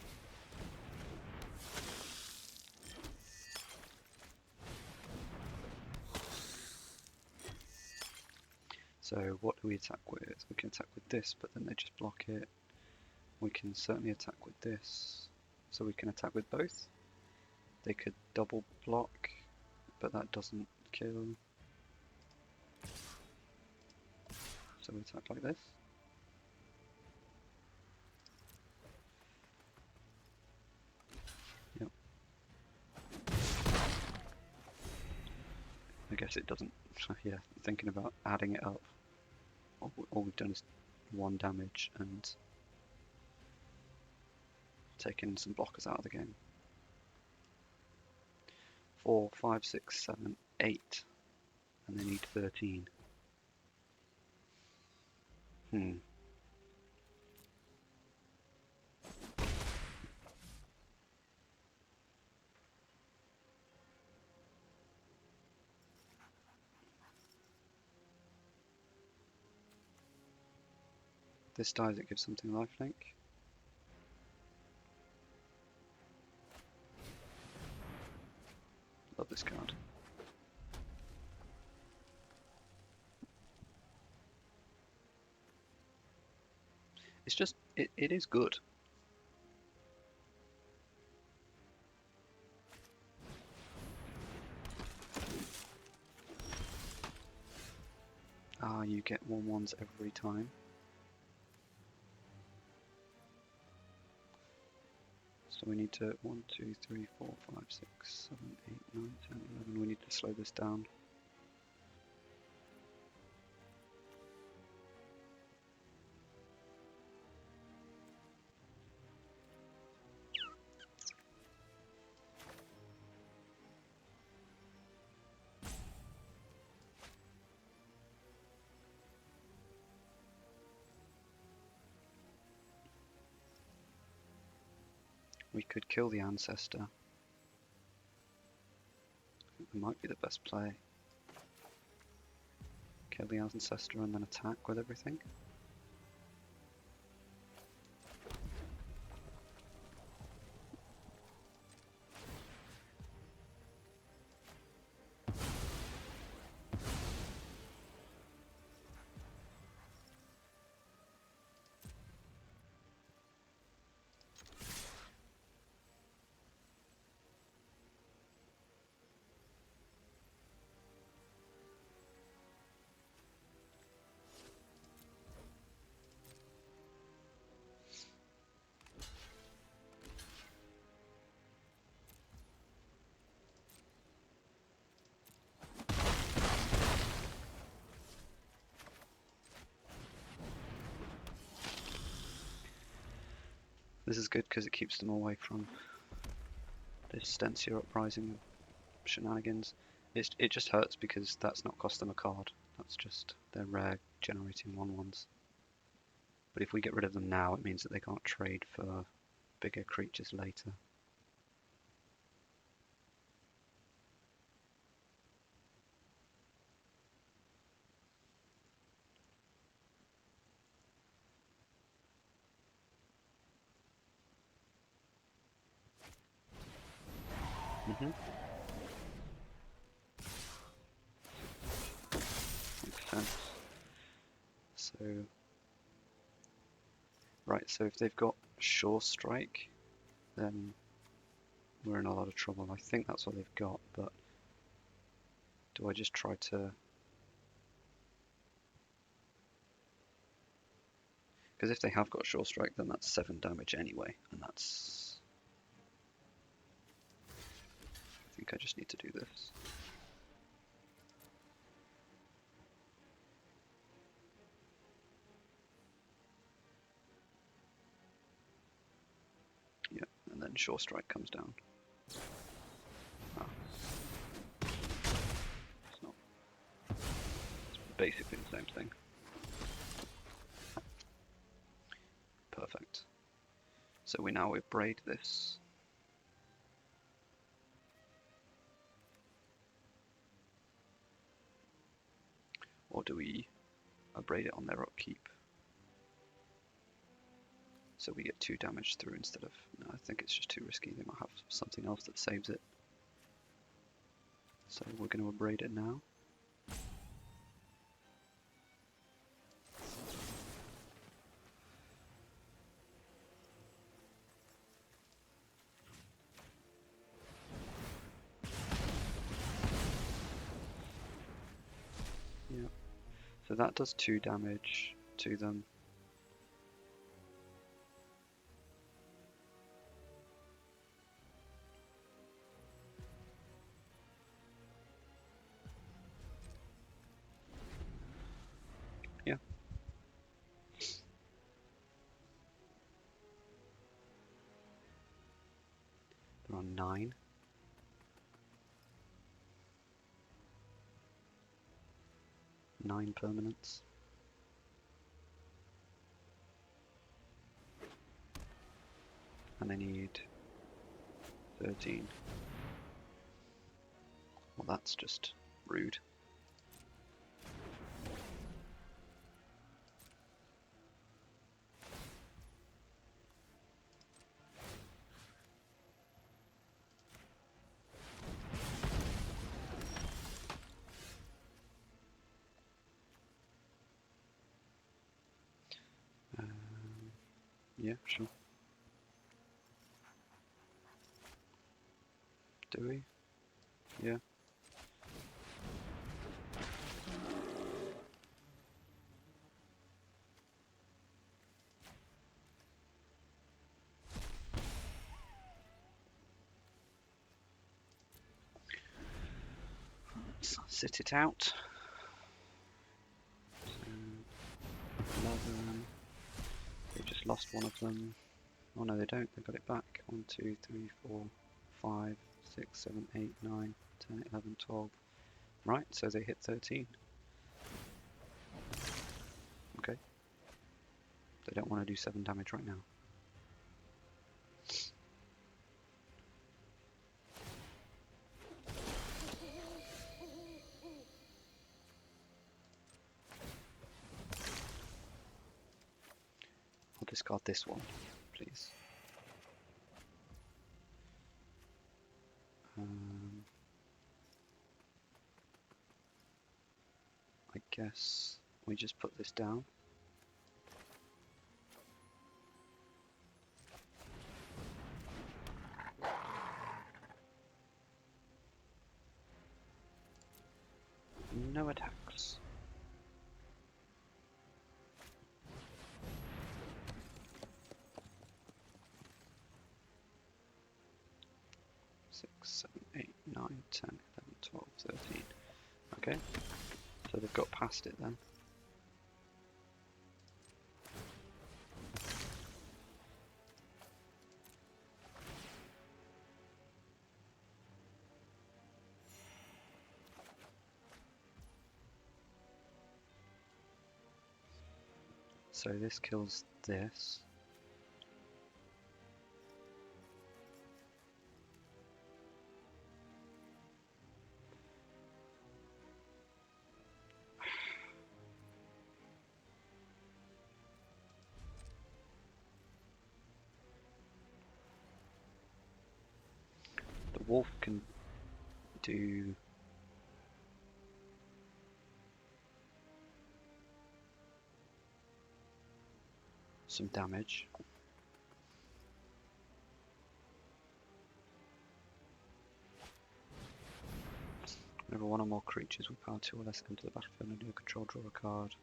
So what do we attack with? We can attack with this, but then they just block it. We can certainly attack with this, so we can attack with both. They could double block, but that doesn't kill. So we attack like this. Yep. I guess it doesn't. Yeah, thinking about adding it up. All we've done is 1 damage and taken some blockers out of the game. 4, 5, 6, 7, 8, and they need 13. This dies, it gives something lifelink. Love this card. It's just, it is good. Ah, you get 1/1s every time. So we need to 1, 2, 3, 4, 5, 6, 7, 8, 9, 10, 11. We need to slow this down. We could kill the ancestor. It might be the best play. Kill the ancestor and then attack with everything. This is good because it keeps them away from this Stencia Uprising shenanigans. It just hurts because that's not cost them a card. That's just they're rare generating 1/1s. But if we get rid of them now, it means that they can't trade for bigger creatures later. Makes sense. So, right, so if they've got Sure Strike, then we're in a lot of trouble. I think that's what they've got, but do I just try to... Because if they have got Sure Strike, then that's 7 damage anyway, and that's... I think I just need to do this. Yeah, and then Sure Strike comes down. Ah. It's not... It's basically the same thing. Perfect. So we now braid this. Or do we braid it on their upkeep? So we get 2 damage through instead of... No, I think it's just too risky. They might have something else that saves it. So we're going to abrade it now. Yeah. So that does 2 damage to them. Yeah. They're on 9. 9 permanents. And they need 13. Well, that's just rude. Yeah, sure. Do we? Yeah. Let's sit it out. 11. They just lost one of them. Oh no, they don't. They got it back. 1, 2, 3, 4, 5, 6, 7, 8, 9, 10, 11, 12. Right, so they hit 13. Okay. They don't want to do 7 damage right now. I'll discard this one, please. I guess we just put this down. No attacks. Six, 7, 8, 9, 10, 11, 12, 13. Okay, so they've got past it then. So this kills this. The wolf can do some damage. Whenever one or more creatures with power 2 or less enter the battlefield under your control, draw a card.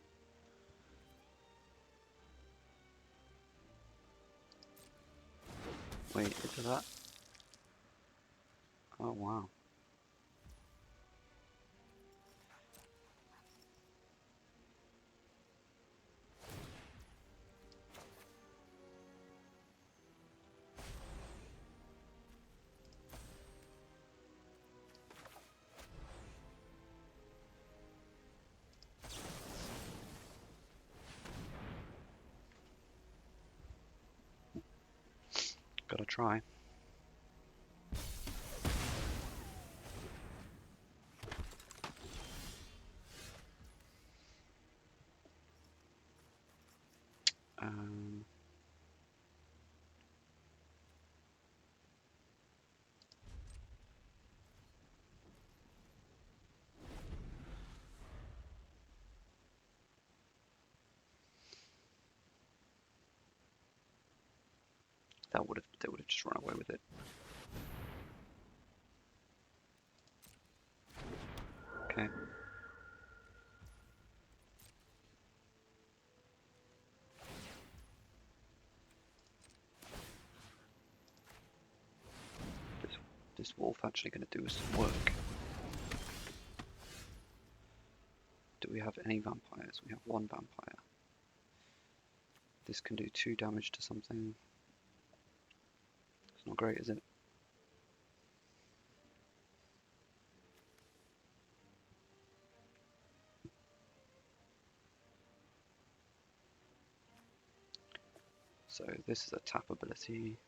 Wait, is it that? Oh wow. Gotta try. Um, they would have just run away with it. Okay. This wolf actually going to do us some work. Do we have any vampires? We have one vampire. This can do 2 damage to something. It's not great, is it? So this is a tap ability.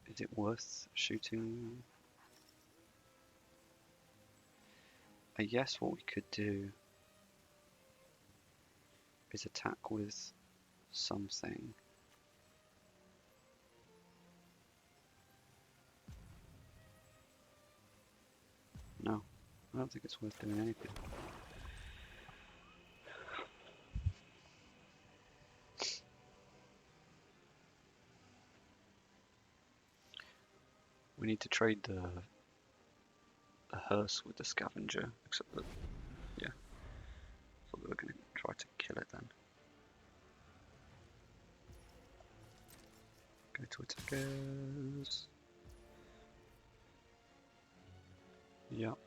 Is it worth shooting? I guess what we could do is attack with something. No, I don't think it's worth doing anything. We need to trade the hearse with the scavenger, except that, yeah, thought we were going to try to kill it then. Go to attackers. Yep.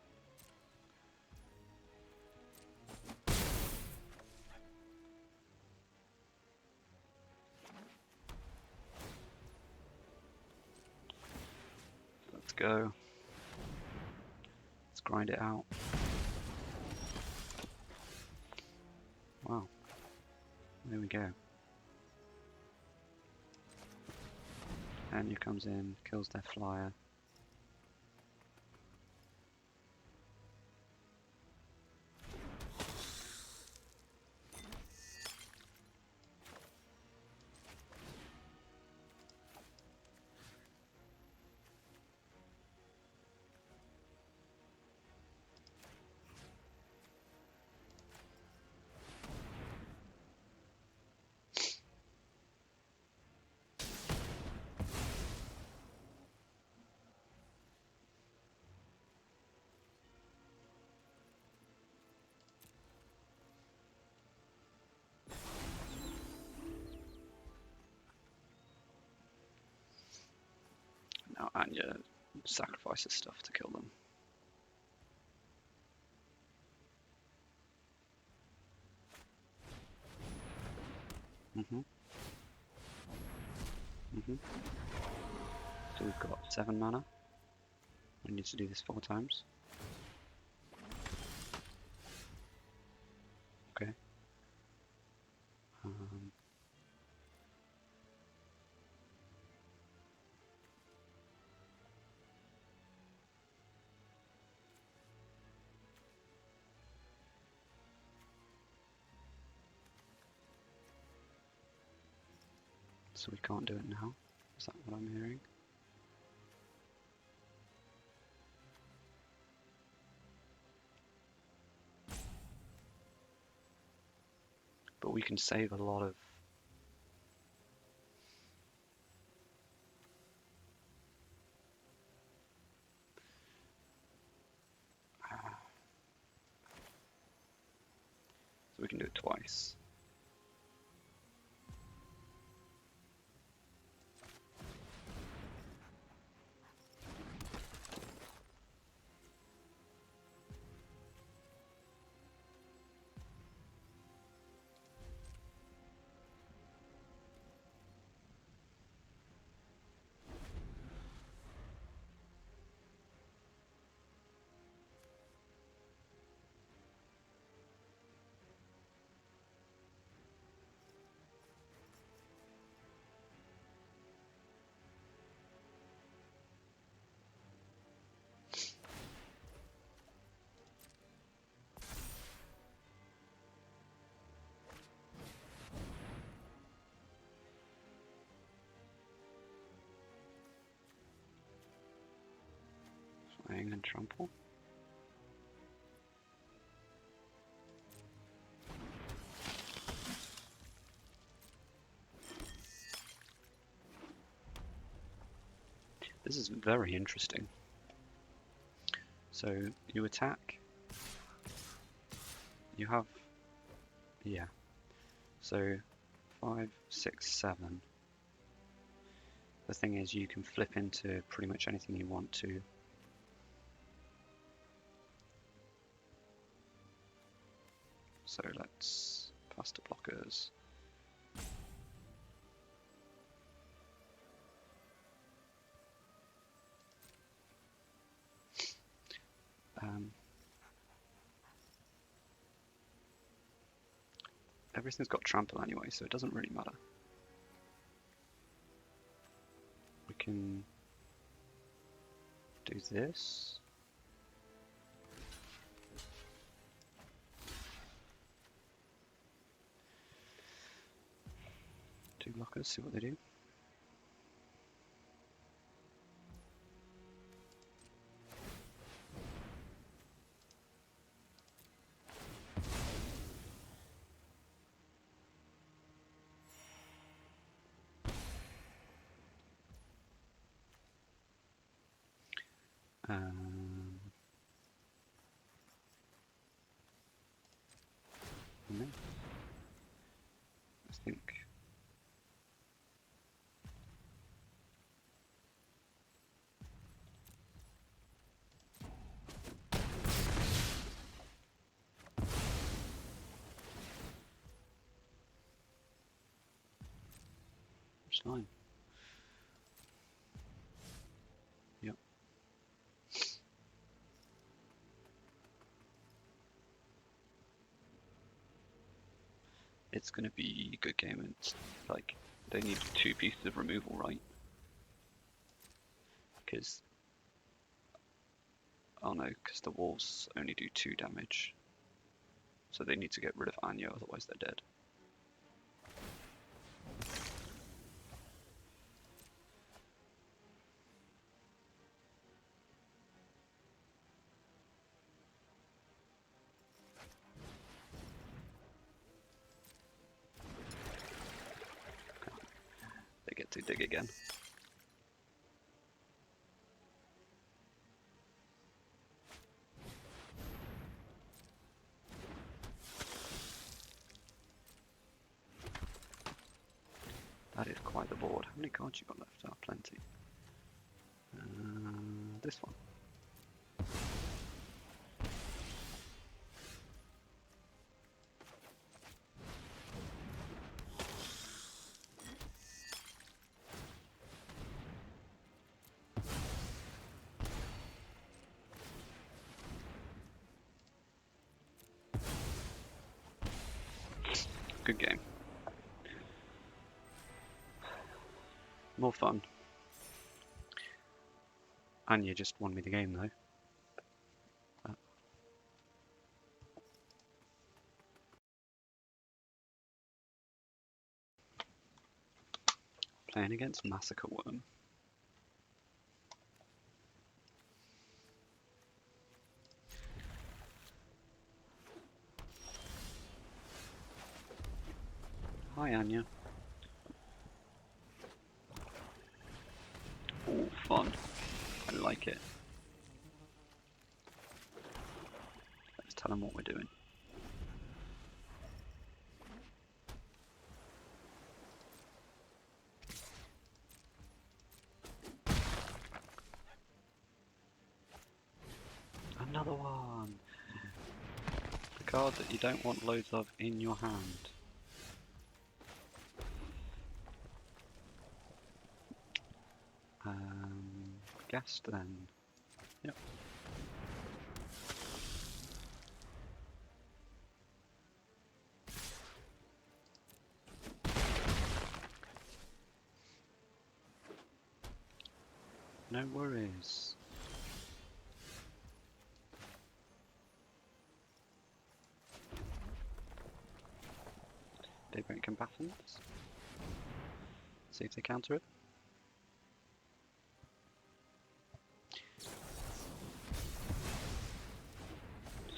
Let's go. Let's grind it out. Wow. There we go. Anya comes in, kills their flyer. Now Anya sacrifices stuff to kill them. So we've got 7 mana. We need to do this 4 times. Okay. So we can't do it now? Is that what I'm hearing? But we can save a lot of... So we can do it twice. Flying and trample. This is very interesting. So you attack. You have, yeah. So 5, 6, 7. The thing is, you can flip into pretty much anything you want to. So let's pass to blockers. Everything's got trample anyway, so it doesn't really matter. We can do this. Two blockers, see what they do. No. I think. Which line? Yep. It's going to be a good game, and like they need 2 pieces of removal, right? Because oh no, because the walls only do 2 damage, so they need to get rid of Anya, otherwise they're dead. They get to dig again. That is quite the board. How many cards you got left? Oh, plenty. This one. Good game. More fun. Anya just won me the game though. Playing against Massacre Worm. Hi Anya. Oh, fun. I like it. Let's tell them what we're doing. Another one! The card that you don't want loads of in your hand. Guessed then. Yep. No worries. Daybreak combatants. See if they counter it.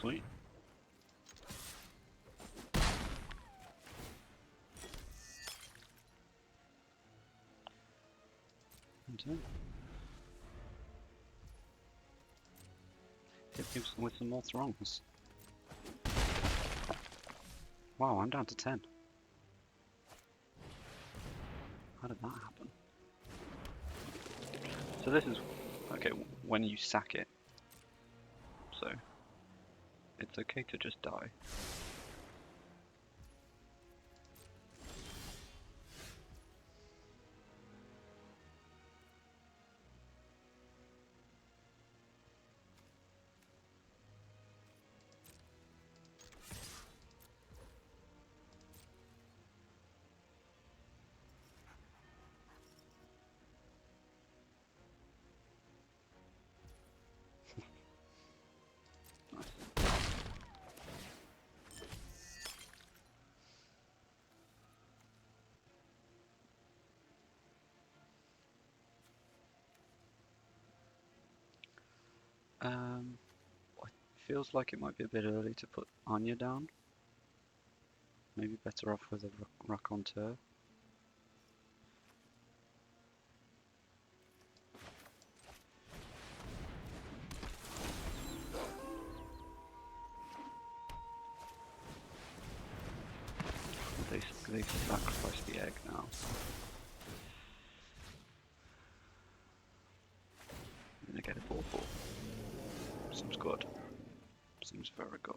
Sweet. Hit me with some more throngs. Wow, I'm down to 10. How did that happen? So this is, okay, when you sack it. So, it's okay to just die. It feels like it might be a bit early to put Anya down. Maybe better off with a raconteur. They sacrifice the egg now. And they get a 4/4. Seems good. Seems very good.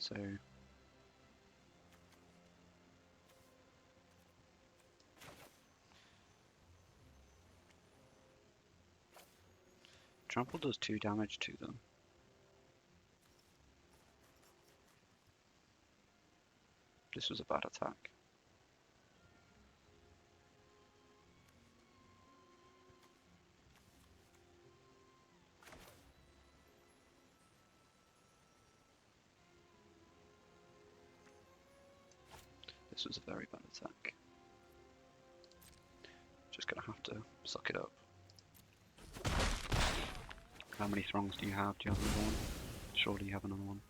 So trample does 2 damage to them. This was a bad attack. This was a very bad attack. Just gonna have to suck it up. How many throngs do you have? Do you have another one? Surely you have another one.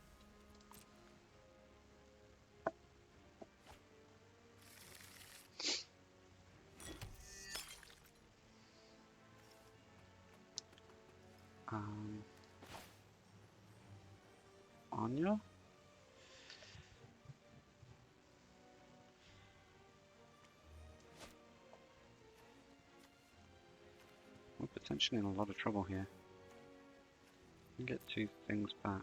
Anya? potentially in a lot of trouble here. We can get 2 things back.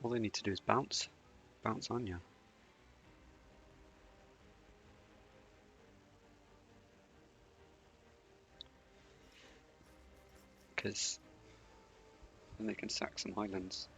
All they need to do is bounce on you. Because then they can sack some highlands.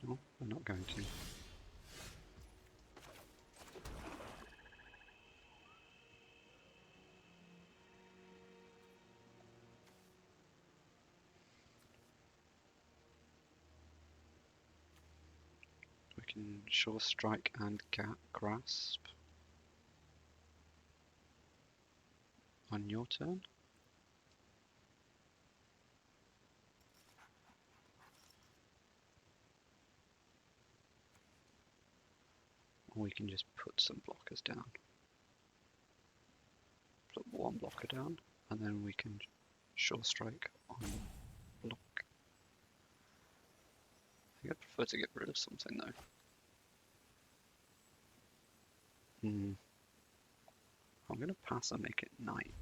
Oh, they're not going to. We can Sure Strike and Grasp on your turn. Or we can just put some blockers down. Put 1 blocker down, and then we can Sure Strike on the block. I think I'd prefer to get rid of something though. I'm going to pass and make it night.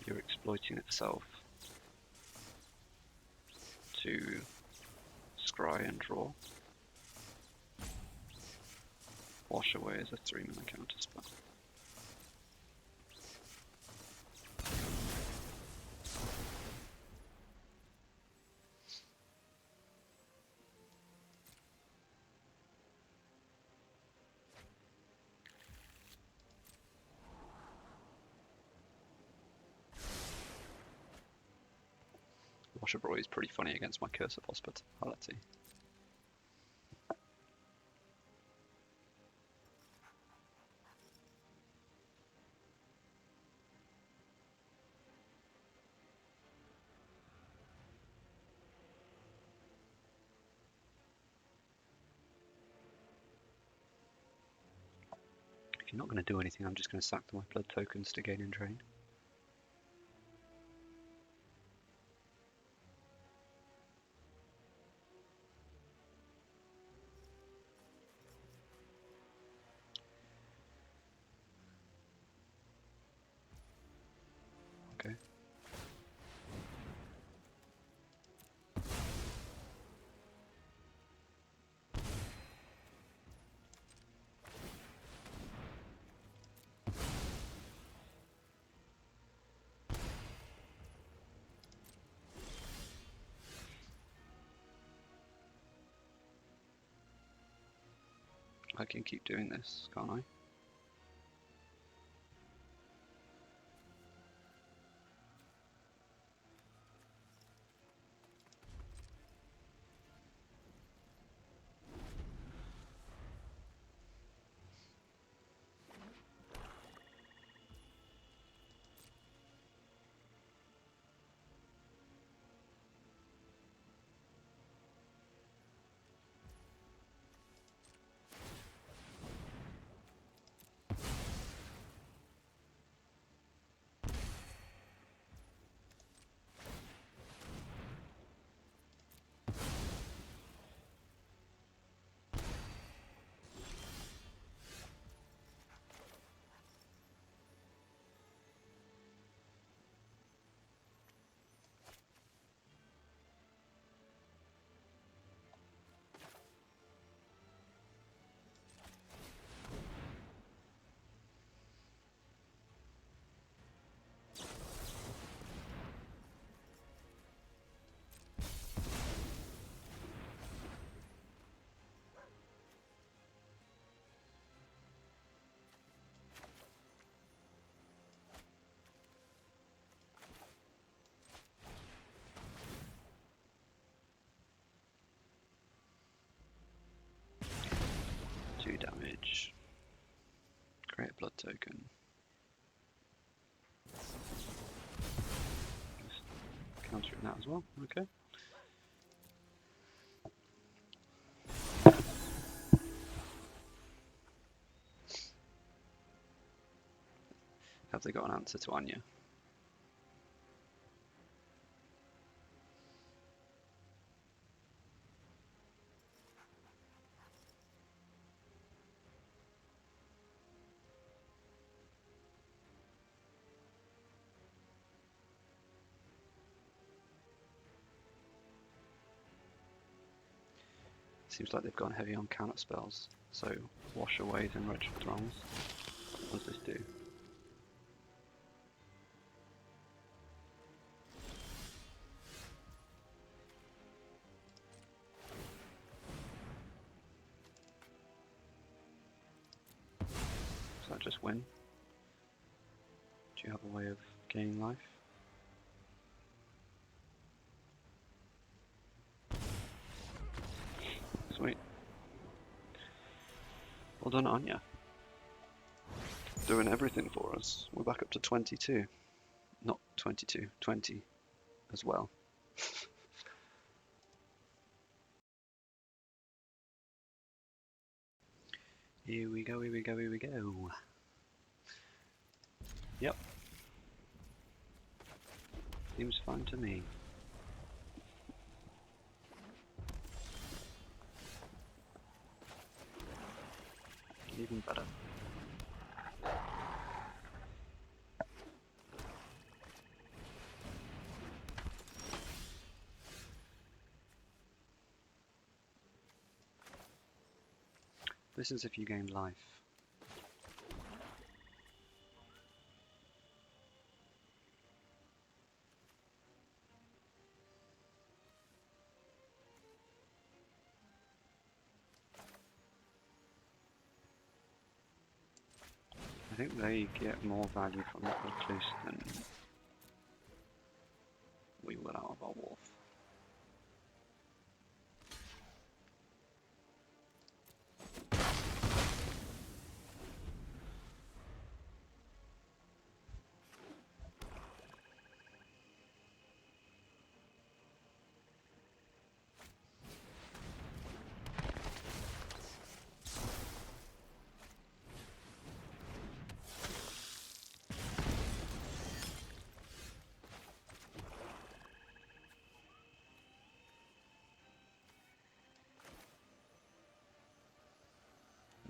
You're exploiting itself to scry and draw. Wash Away is a 3-mana counter spell. Wash Away is pretty funny against my Curse of Hospitality. If you're not going to do anything, I'm just going to sack the white blood tokens to gain and drain. Okay. I can keep doing this, can't I? damage. Create a blood token. Just countering that as well. Okay. Have they got an answer to Anya? Seems like they've gone heavy on counter spells. So wash away and wretched throngs. What does this do? Does that just win? Do you have a way of gaining life? Sweet. Well done, Anya. Doing everything for us. We're back up to 22. Not 22, 20 as well. Here we go, here we go, here we go. Yep. Seems fine to me. Even better. This is if you gain life. I think they get more value from that recluse than we will out of our wolf.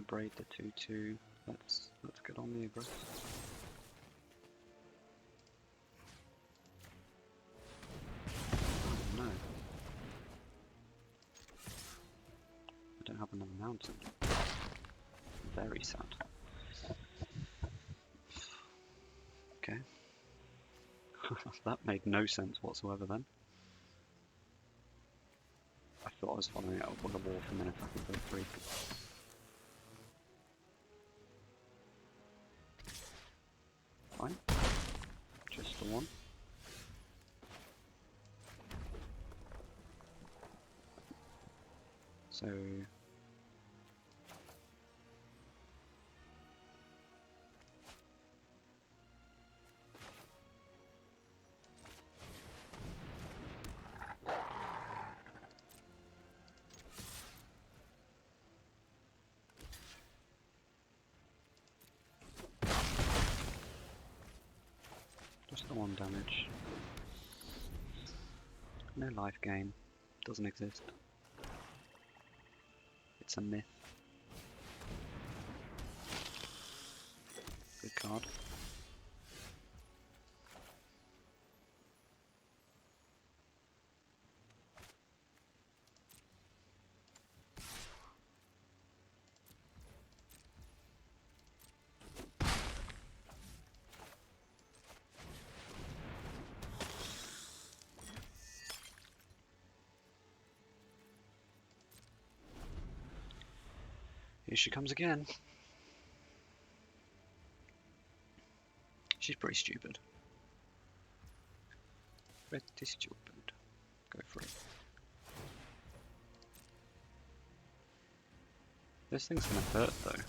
Braid the 2/2. Let's get on the aggressor. Oh no. I don't have another mountain. Very sad. Okay. That made no sense whatsoever then. I thought I was following it up on the wolf and then attacking for 3. Fine. Just the one. So just the 1 damage. No life gain. Doesn't exist. It's a myth. Good card. Here she comes again. She's pretty stupid. Pretty stupid. Go for it. This thing's gonna hurt though.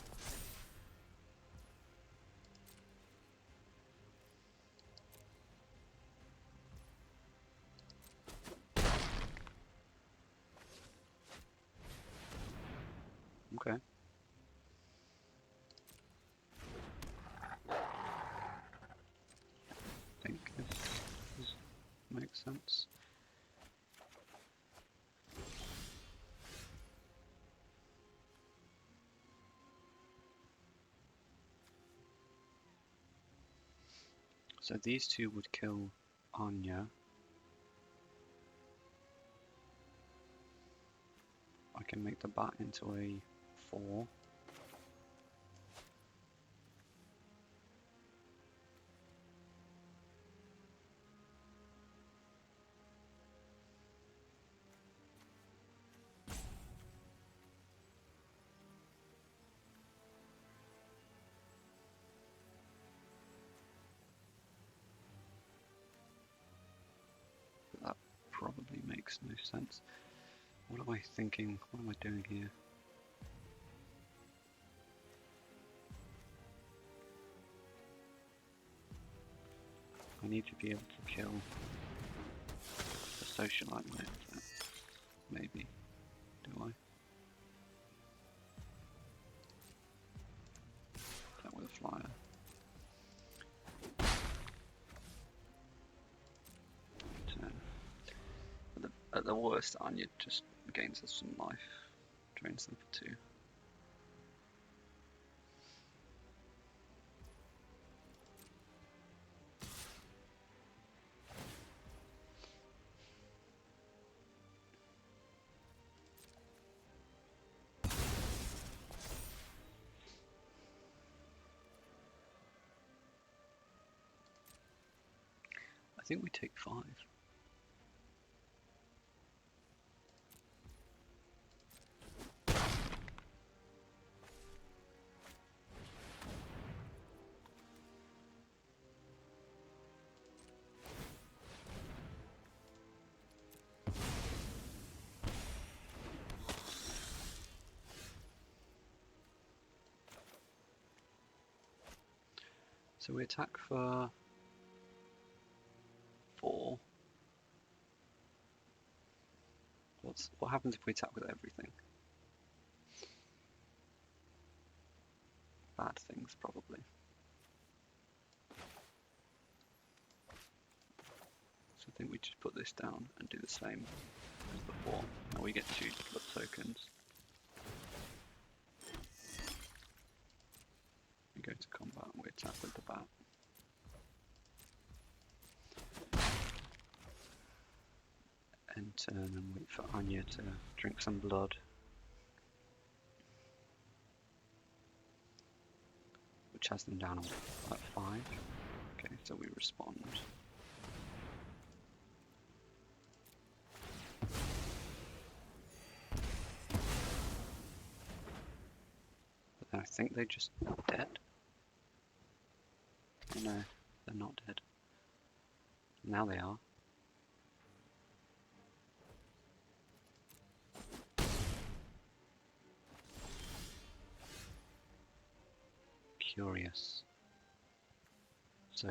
Okay. I think this makes sense. So these two would kill Anya. I can make the bat into a 4. That probably makes no sense. What am I thinking? What am I doing here? I need to be able to kill the socialite with it. Maybe. Do I? That with a flyer. Turn. At the worst, Anya just gains us some life. Drains them for 2. I think we take 5. So we attack for 4. What happens if we attack with everything? Bad things, probably. So I think we just put this down and do the same as before. Now we get 2 blood tokens. We go to combat and we attack with the bat. And turn and wait for Anya to drink some blood. Which has them down at 5. Okay, so we respond. But then I think they just dead. No, they're not dead. Now they are. Curious. So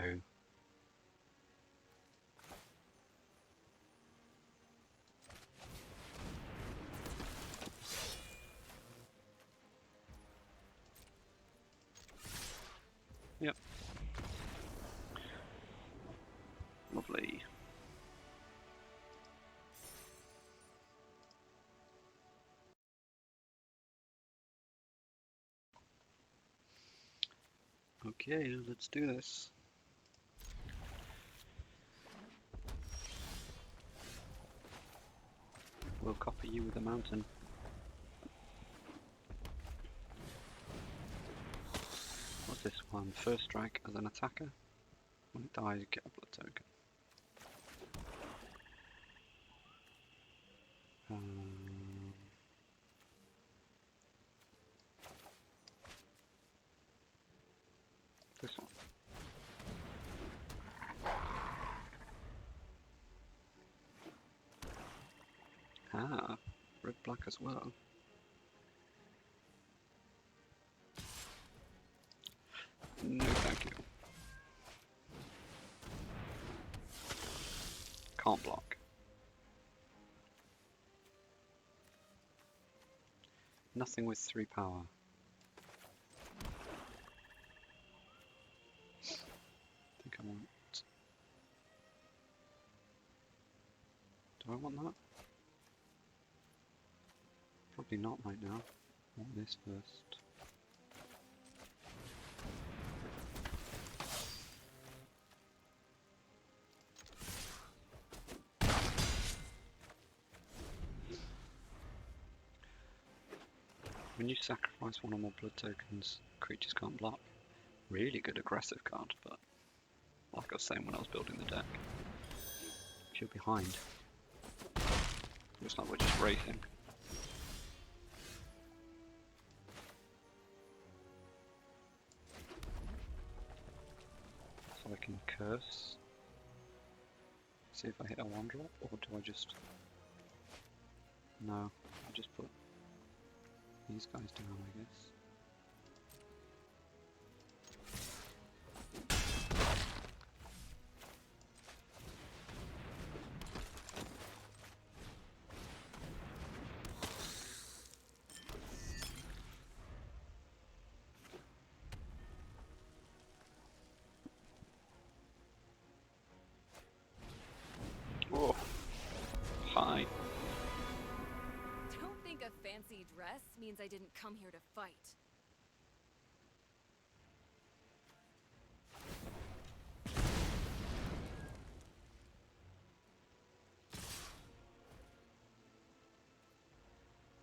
yep. Lovely. Okay, let's do this. We'll copy you with a mountain. What's this one? First strike as an attacker. When it dies, you get a blood token. This one. Ah, red black as well. can't block. Nothing with 3 power. I think I want... Do I want that? Probably not right now. I want this first. When you sacrifice one or more blood tokens, creatures can't block. Really good aggressive card, but like I was saying when I was building the deck, if you're behind, looks like we're just racing. So I can curse. See if I hit a 1-drop, or do I just... No, I just put these guys down, I guess. Oh, hi. Don't think a fancy dress means I didn't come here to fight.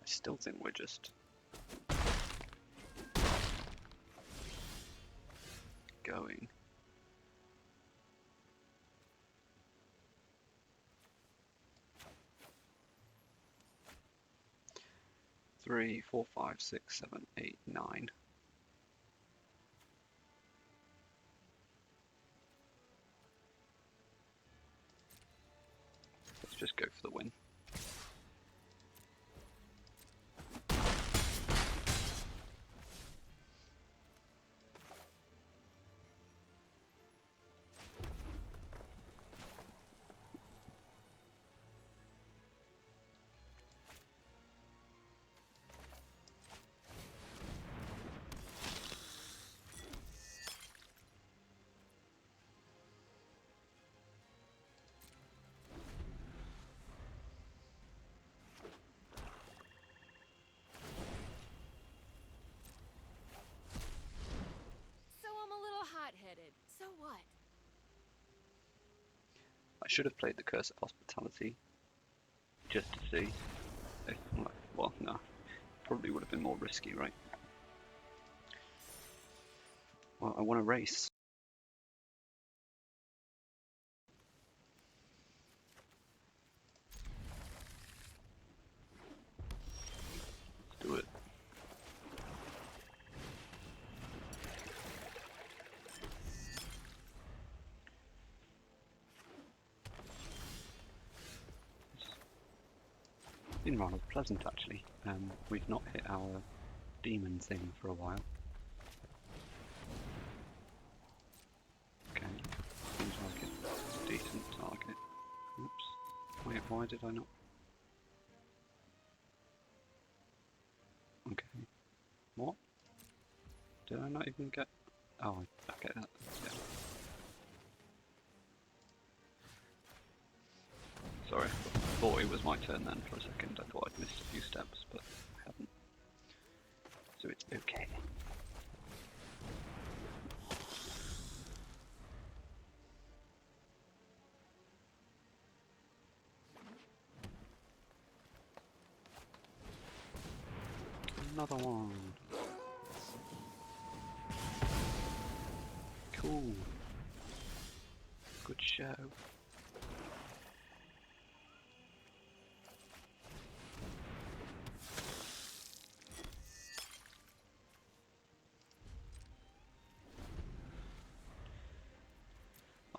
I still think we're just going. Three, four, 5, 6, 7, 8, 9. Let's just go for the win. Hot-headed. So what? I should have played the Curse of Hospitality just to see if, well, no, probably would have been more risky, right? Well, I want to race. Let's do it. It's been rather pleasant actually. We've not hit our demon thing for a while. Okay, seems like it's a decent target. Oops. Wait, why did I not? Okay. What? Did I not even get... Oh, okay, that, yeah. Sorry, I thought it was my turn then for a second. I thought I'd missed a few steps, but I haven't. So it's okay. Another one. Cool. Good show.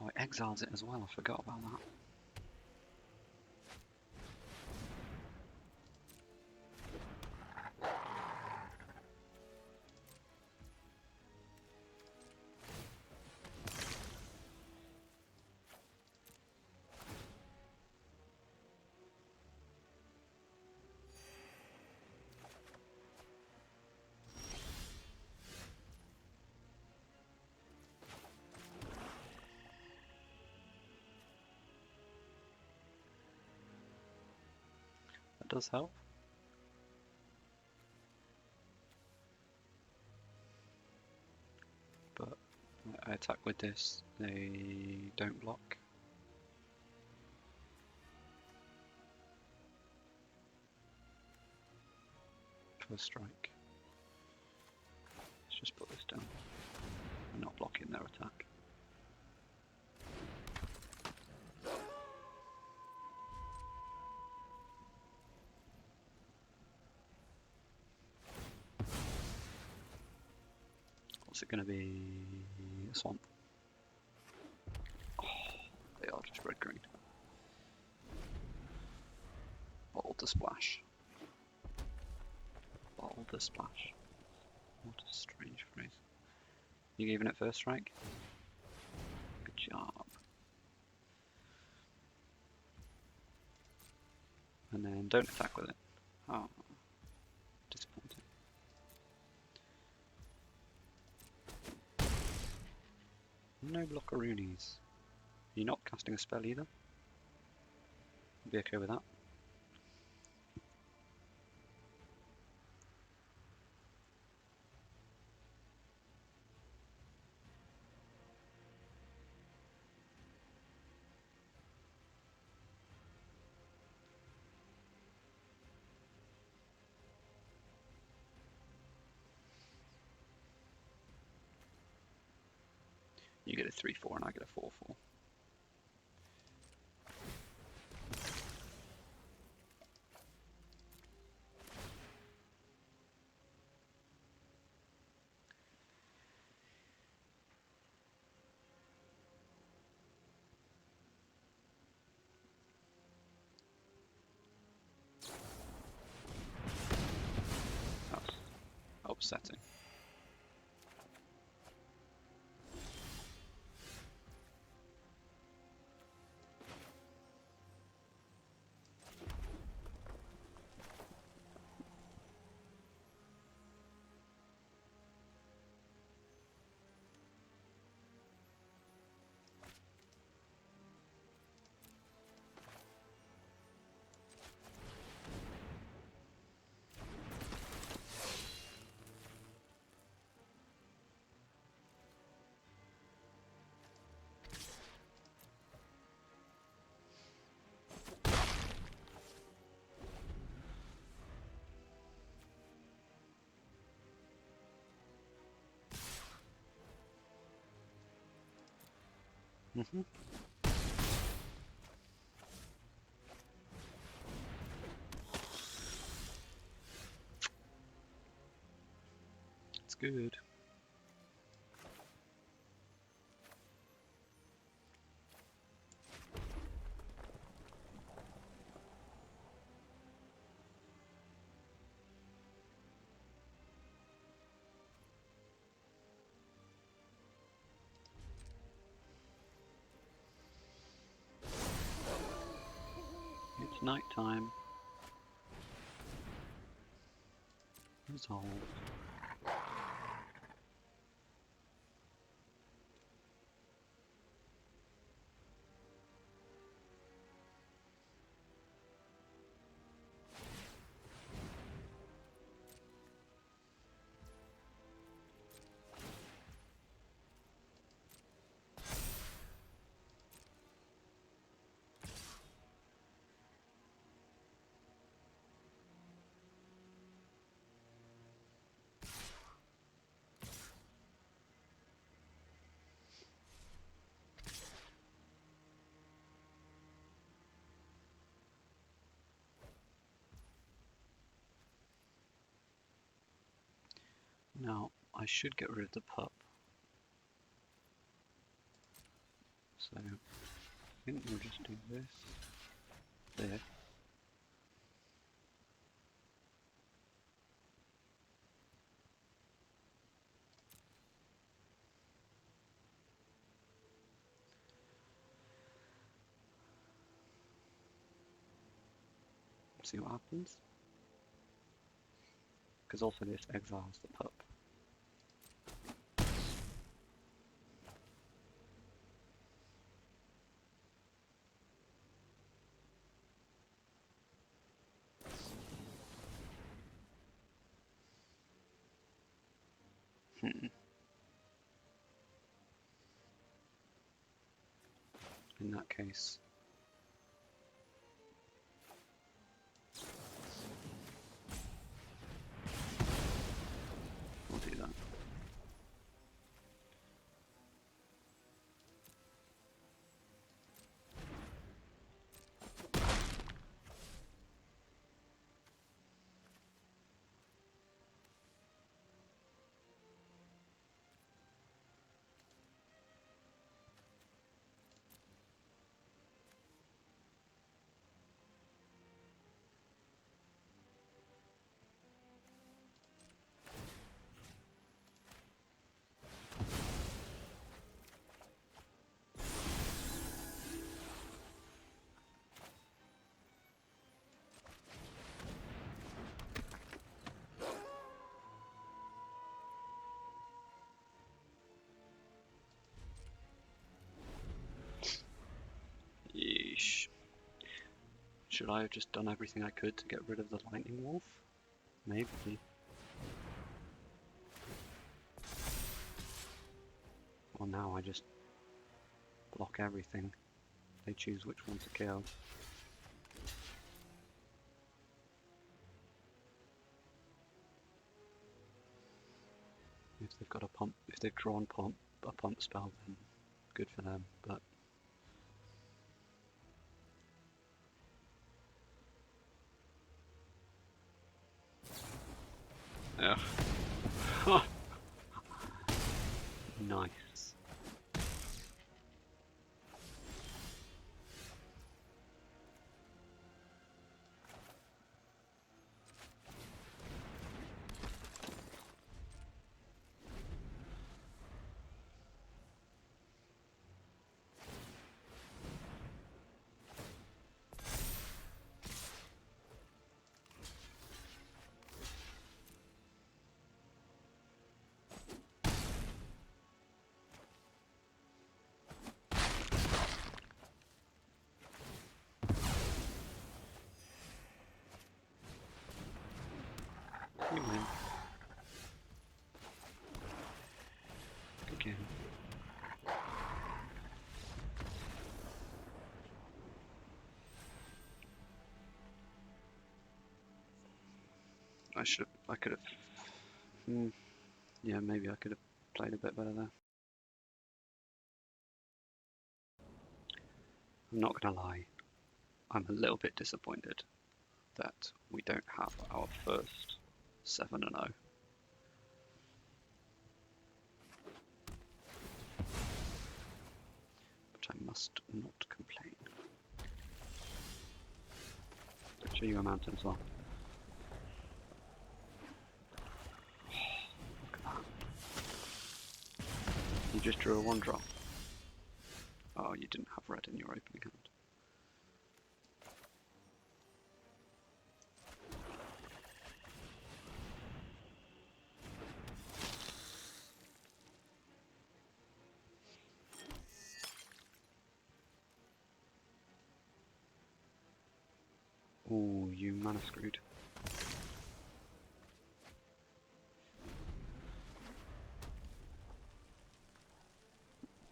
Oh, it exiles it as well. I forgot about that. does help. But I attack with this, they don't block. First strike. Let's just put this down. We're not blocking their attack. What's it going to be? A swamp. Oh, they are just red-green. Bottle to splash. Bottle to splash. What a strange phrase. You giving it first strike? Good job. And then don't attack with it. Oh, disappointing. No blockaroonies. You're not casting a spell either? Be okay with that. You get a 3/4 and I get a 4/4. That's upsetting. Mm-hmm. It's good. It's night time. Resolve. Now, I should get rid of the pup. So, I think we'll just do this. There. See what happens. Because also this exiles the pup. Hmm. In that case, we'll do that. Yeesh. Should I have just done everything I could to get rid of the lightning wolf? Maybe. Well, now I just block everything. They choose which one to kill. If they've got a pump, if they've drawn a pump spell, then good for them. But yeah, nice. You win. Good game. I could have, yeah, maybe I could have played a bit better there. I'm not gonna lie, I'm a little bit disappointed that we don't have our first 7-0. But I must not complain. I'll show you a mountain as well. Look at that. You just drew a 1-drop. Oh, you didn't have red in your opening hand. Ooh, you mana screwed.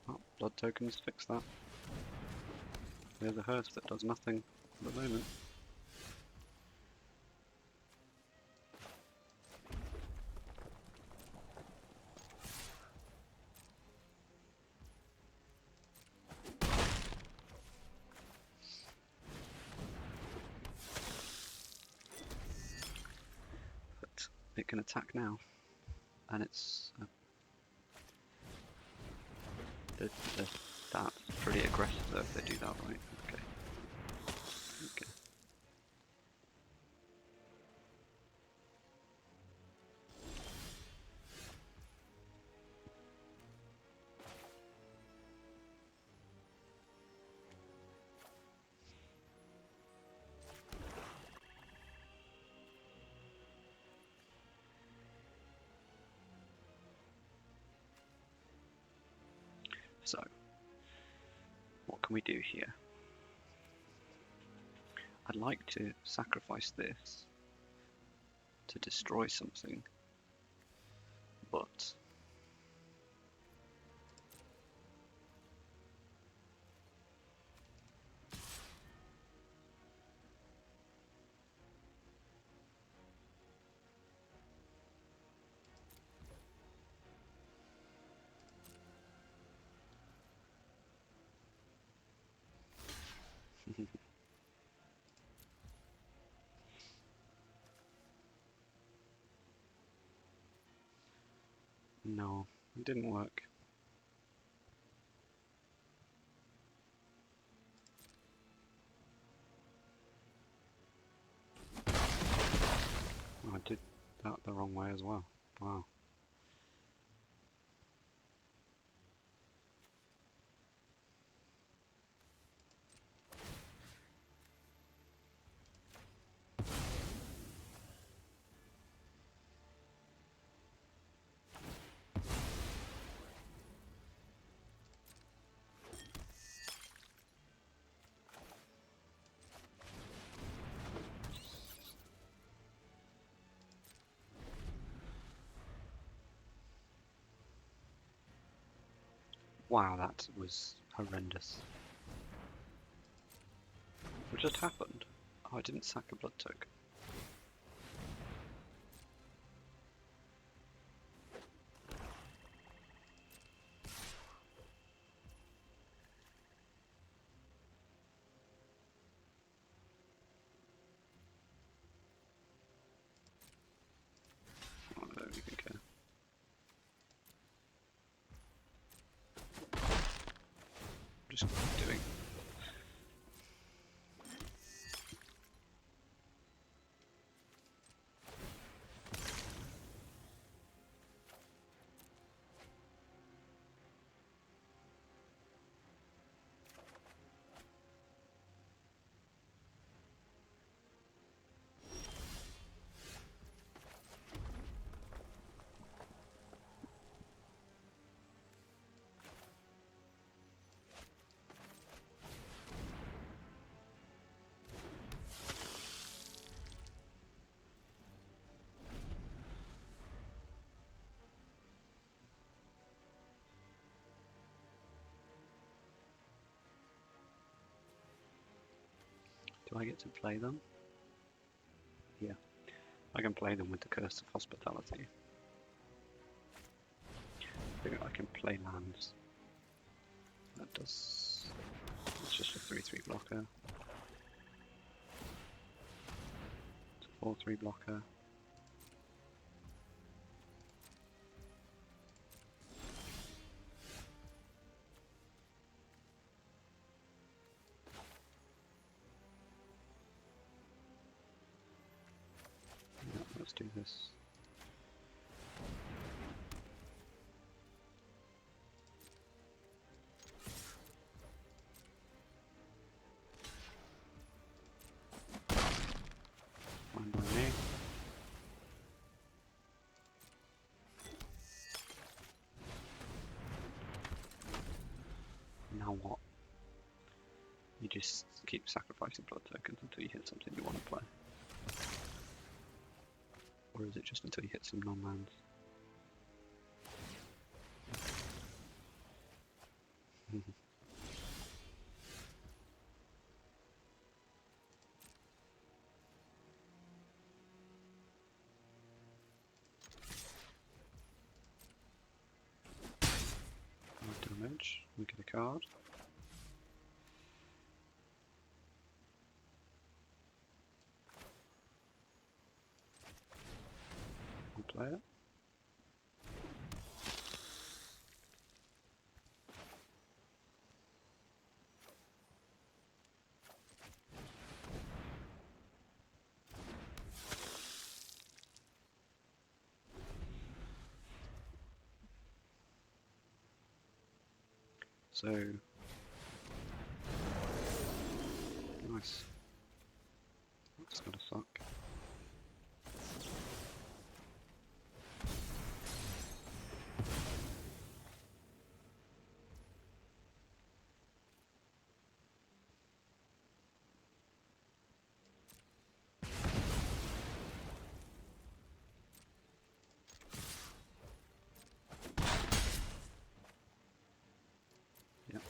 Oh, blood tokens fix that. There's a hearse that does nothing at the moment. But it can attack now, and it's that's pretty aggressive though if they do that right. Okay. Okay. So, what can we do here? I'd like to sacrifice this to destroy something, but No, it didn't work. Oh, I did that the wrong way as well. Wow. Wow, that was horrendous. What just happened? Oh, I didn't sack a blood token. Oh, I don't even care. Just doing. Do I get to play them? Yeah. I can play them with the Curse of Hospitality. I think I can play lands. That does... It's just a 3/3 blocker. It's a 4/3 blocker. Yeah, let's do this. Fine by me. Now what? You just keep sacrificing blood tokens until you hit something you want to play. Or is it just until you hit some non-lands? Damage, we get a card. We'll play it. So nice. That's gonna suck. Yep.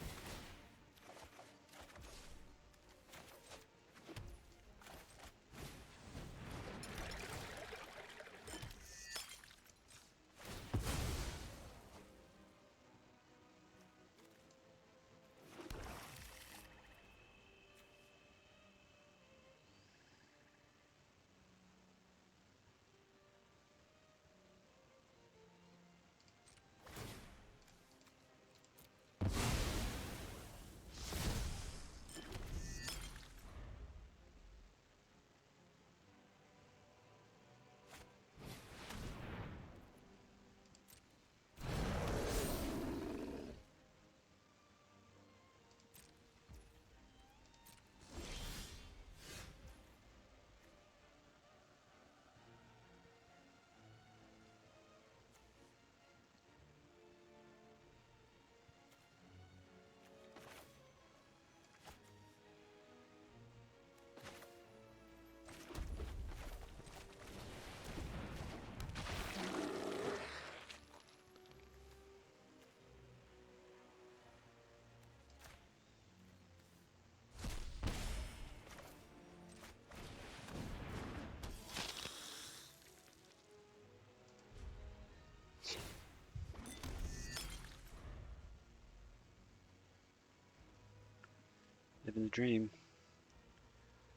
Living the dream.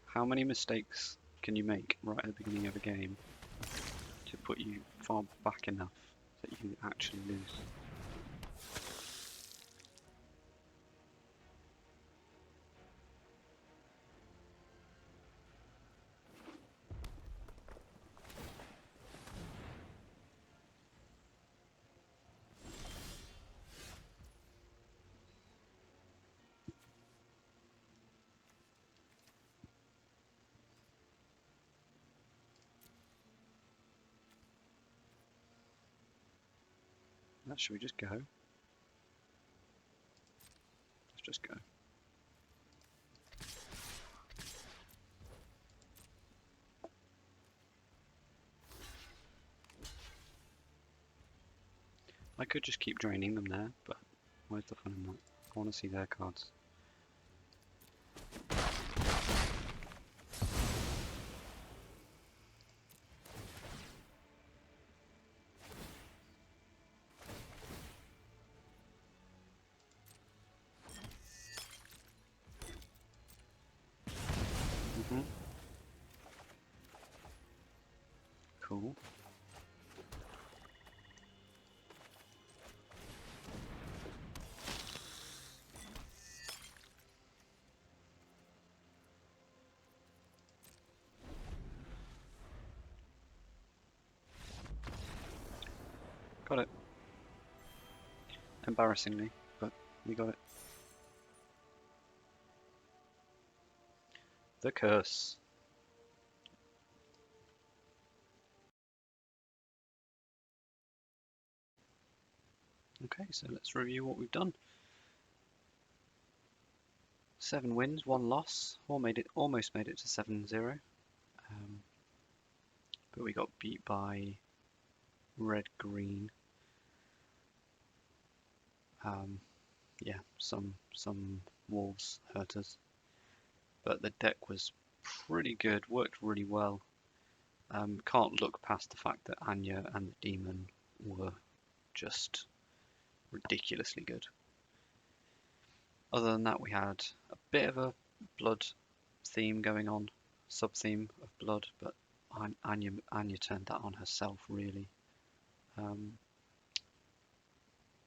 How many mistakes can you make right at the beginning of a game to put you far back enough that you actually lose? Should we just go? Let's just go. I could just keep draining them there, but where's the fun in that? I want to see their cards. Cool. Got it. Embarrassingly, but we got it. The curse. Okay, so let's review what we've done. 7 wins, 1 loss. Almost made it to 7-0. But we got beat by red-green. Yeah, some wolves hurt us. But the deck was pretty good, worked really well. Can't look past the fact that Anya and the demon were just ridiculously good. Other than that, we had a bit of a blood theme going on, sub-theme of blood, but Anya turned that on herself, really.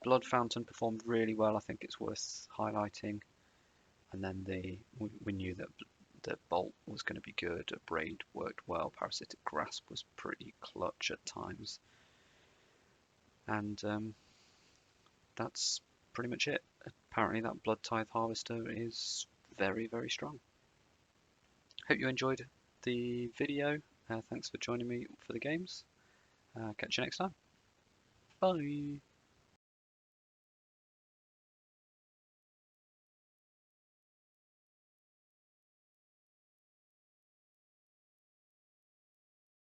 Blood Fountain performed really well. I think it's worth highlighting. And then we knew that the Bolt was going to be good. A Braid worked well. Parasitic Grasp was pretty clutch at times. And that's pretty much it. Apparently that Blood Tithe Harvester is very, very strong. Hope you enjoyed the video. Thanks for joining me for the games. Catch you next time. Bye.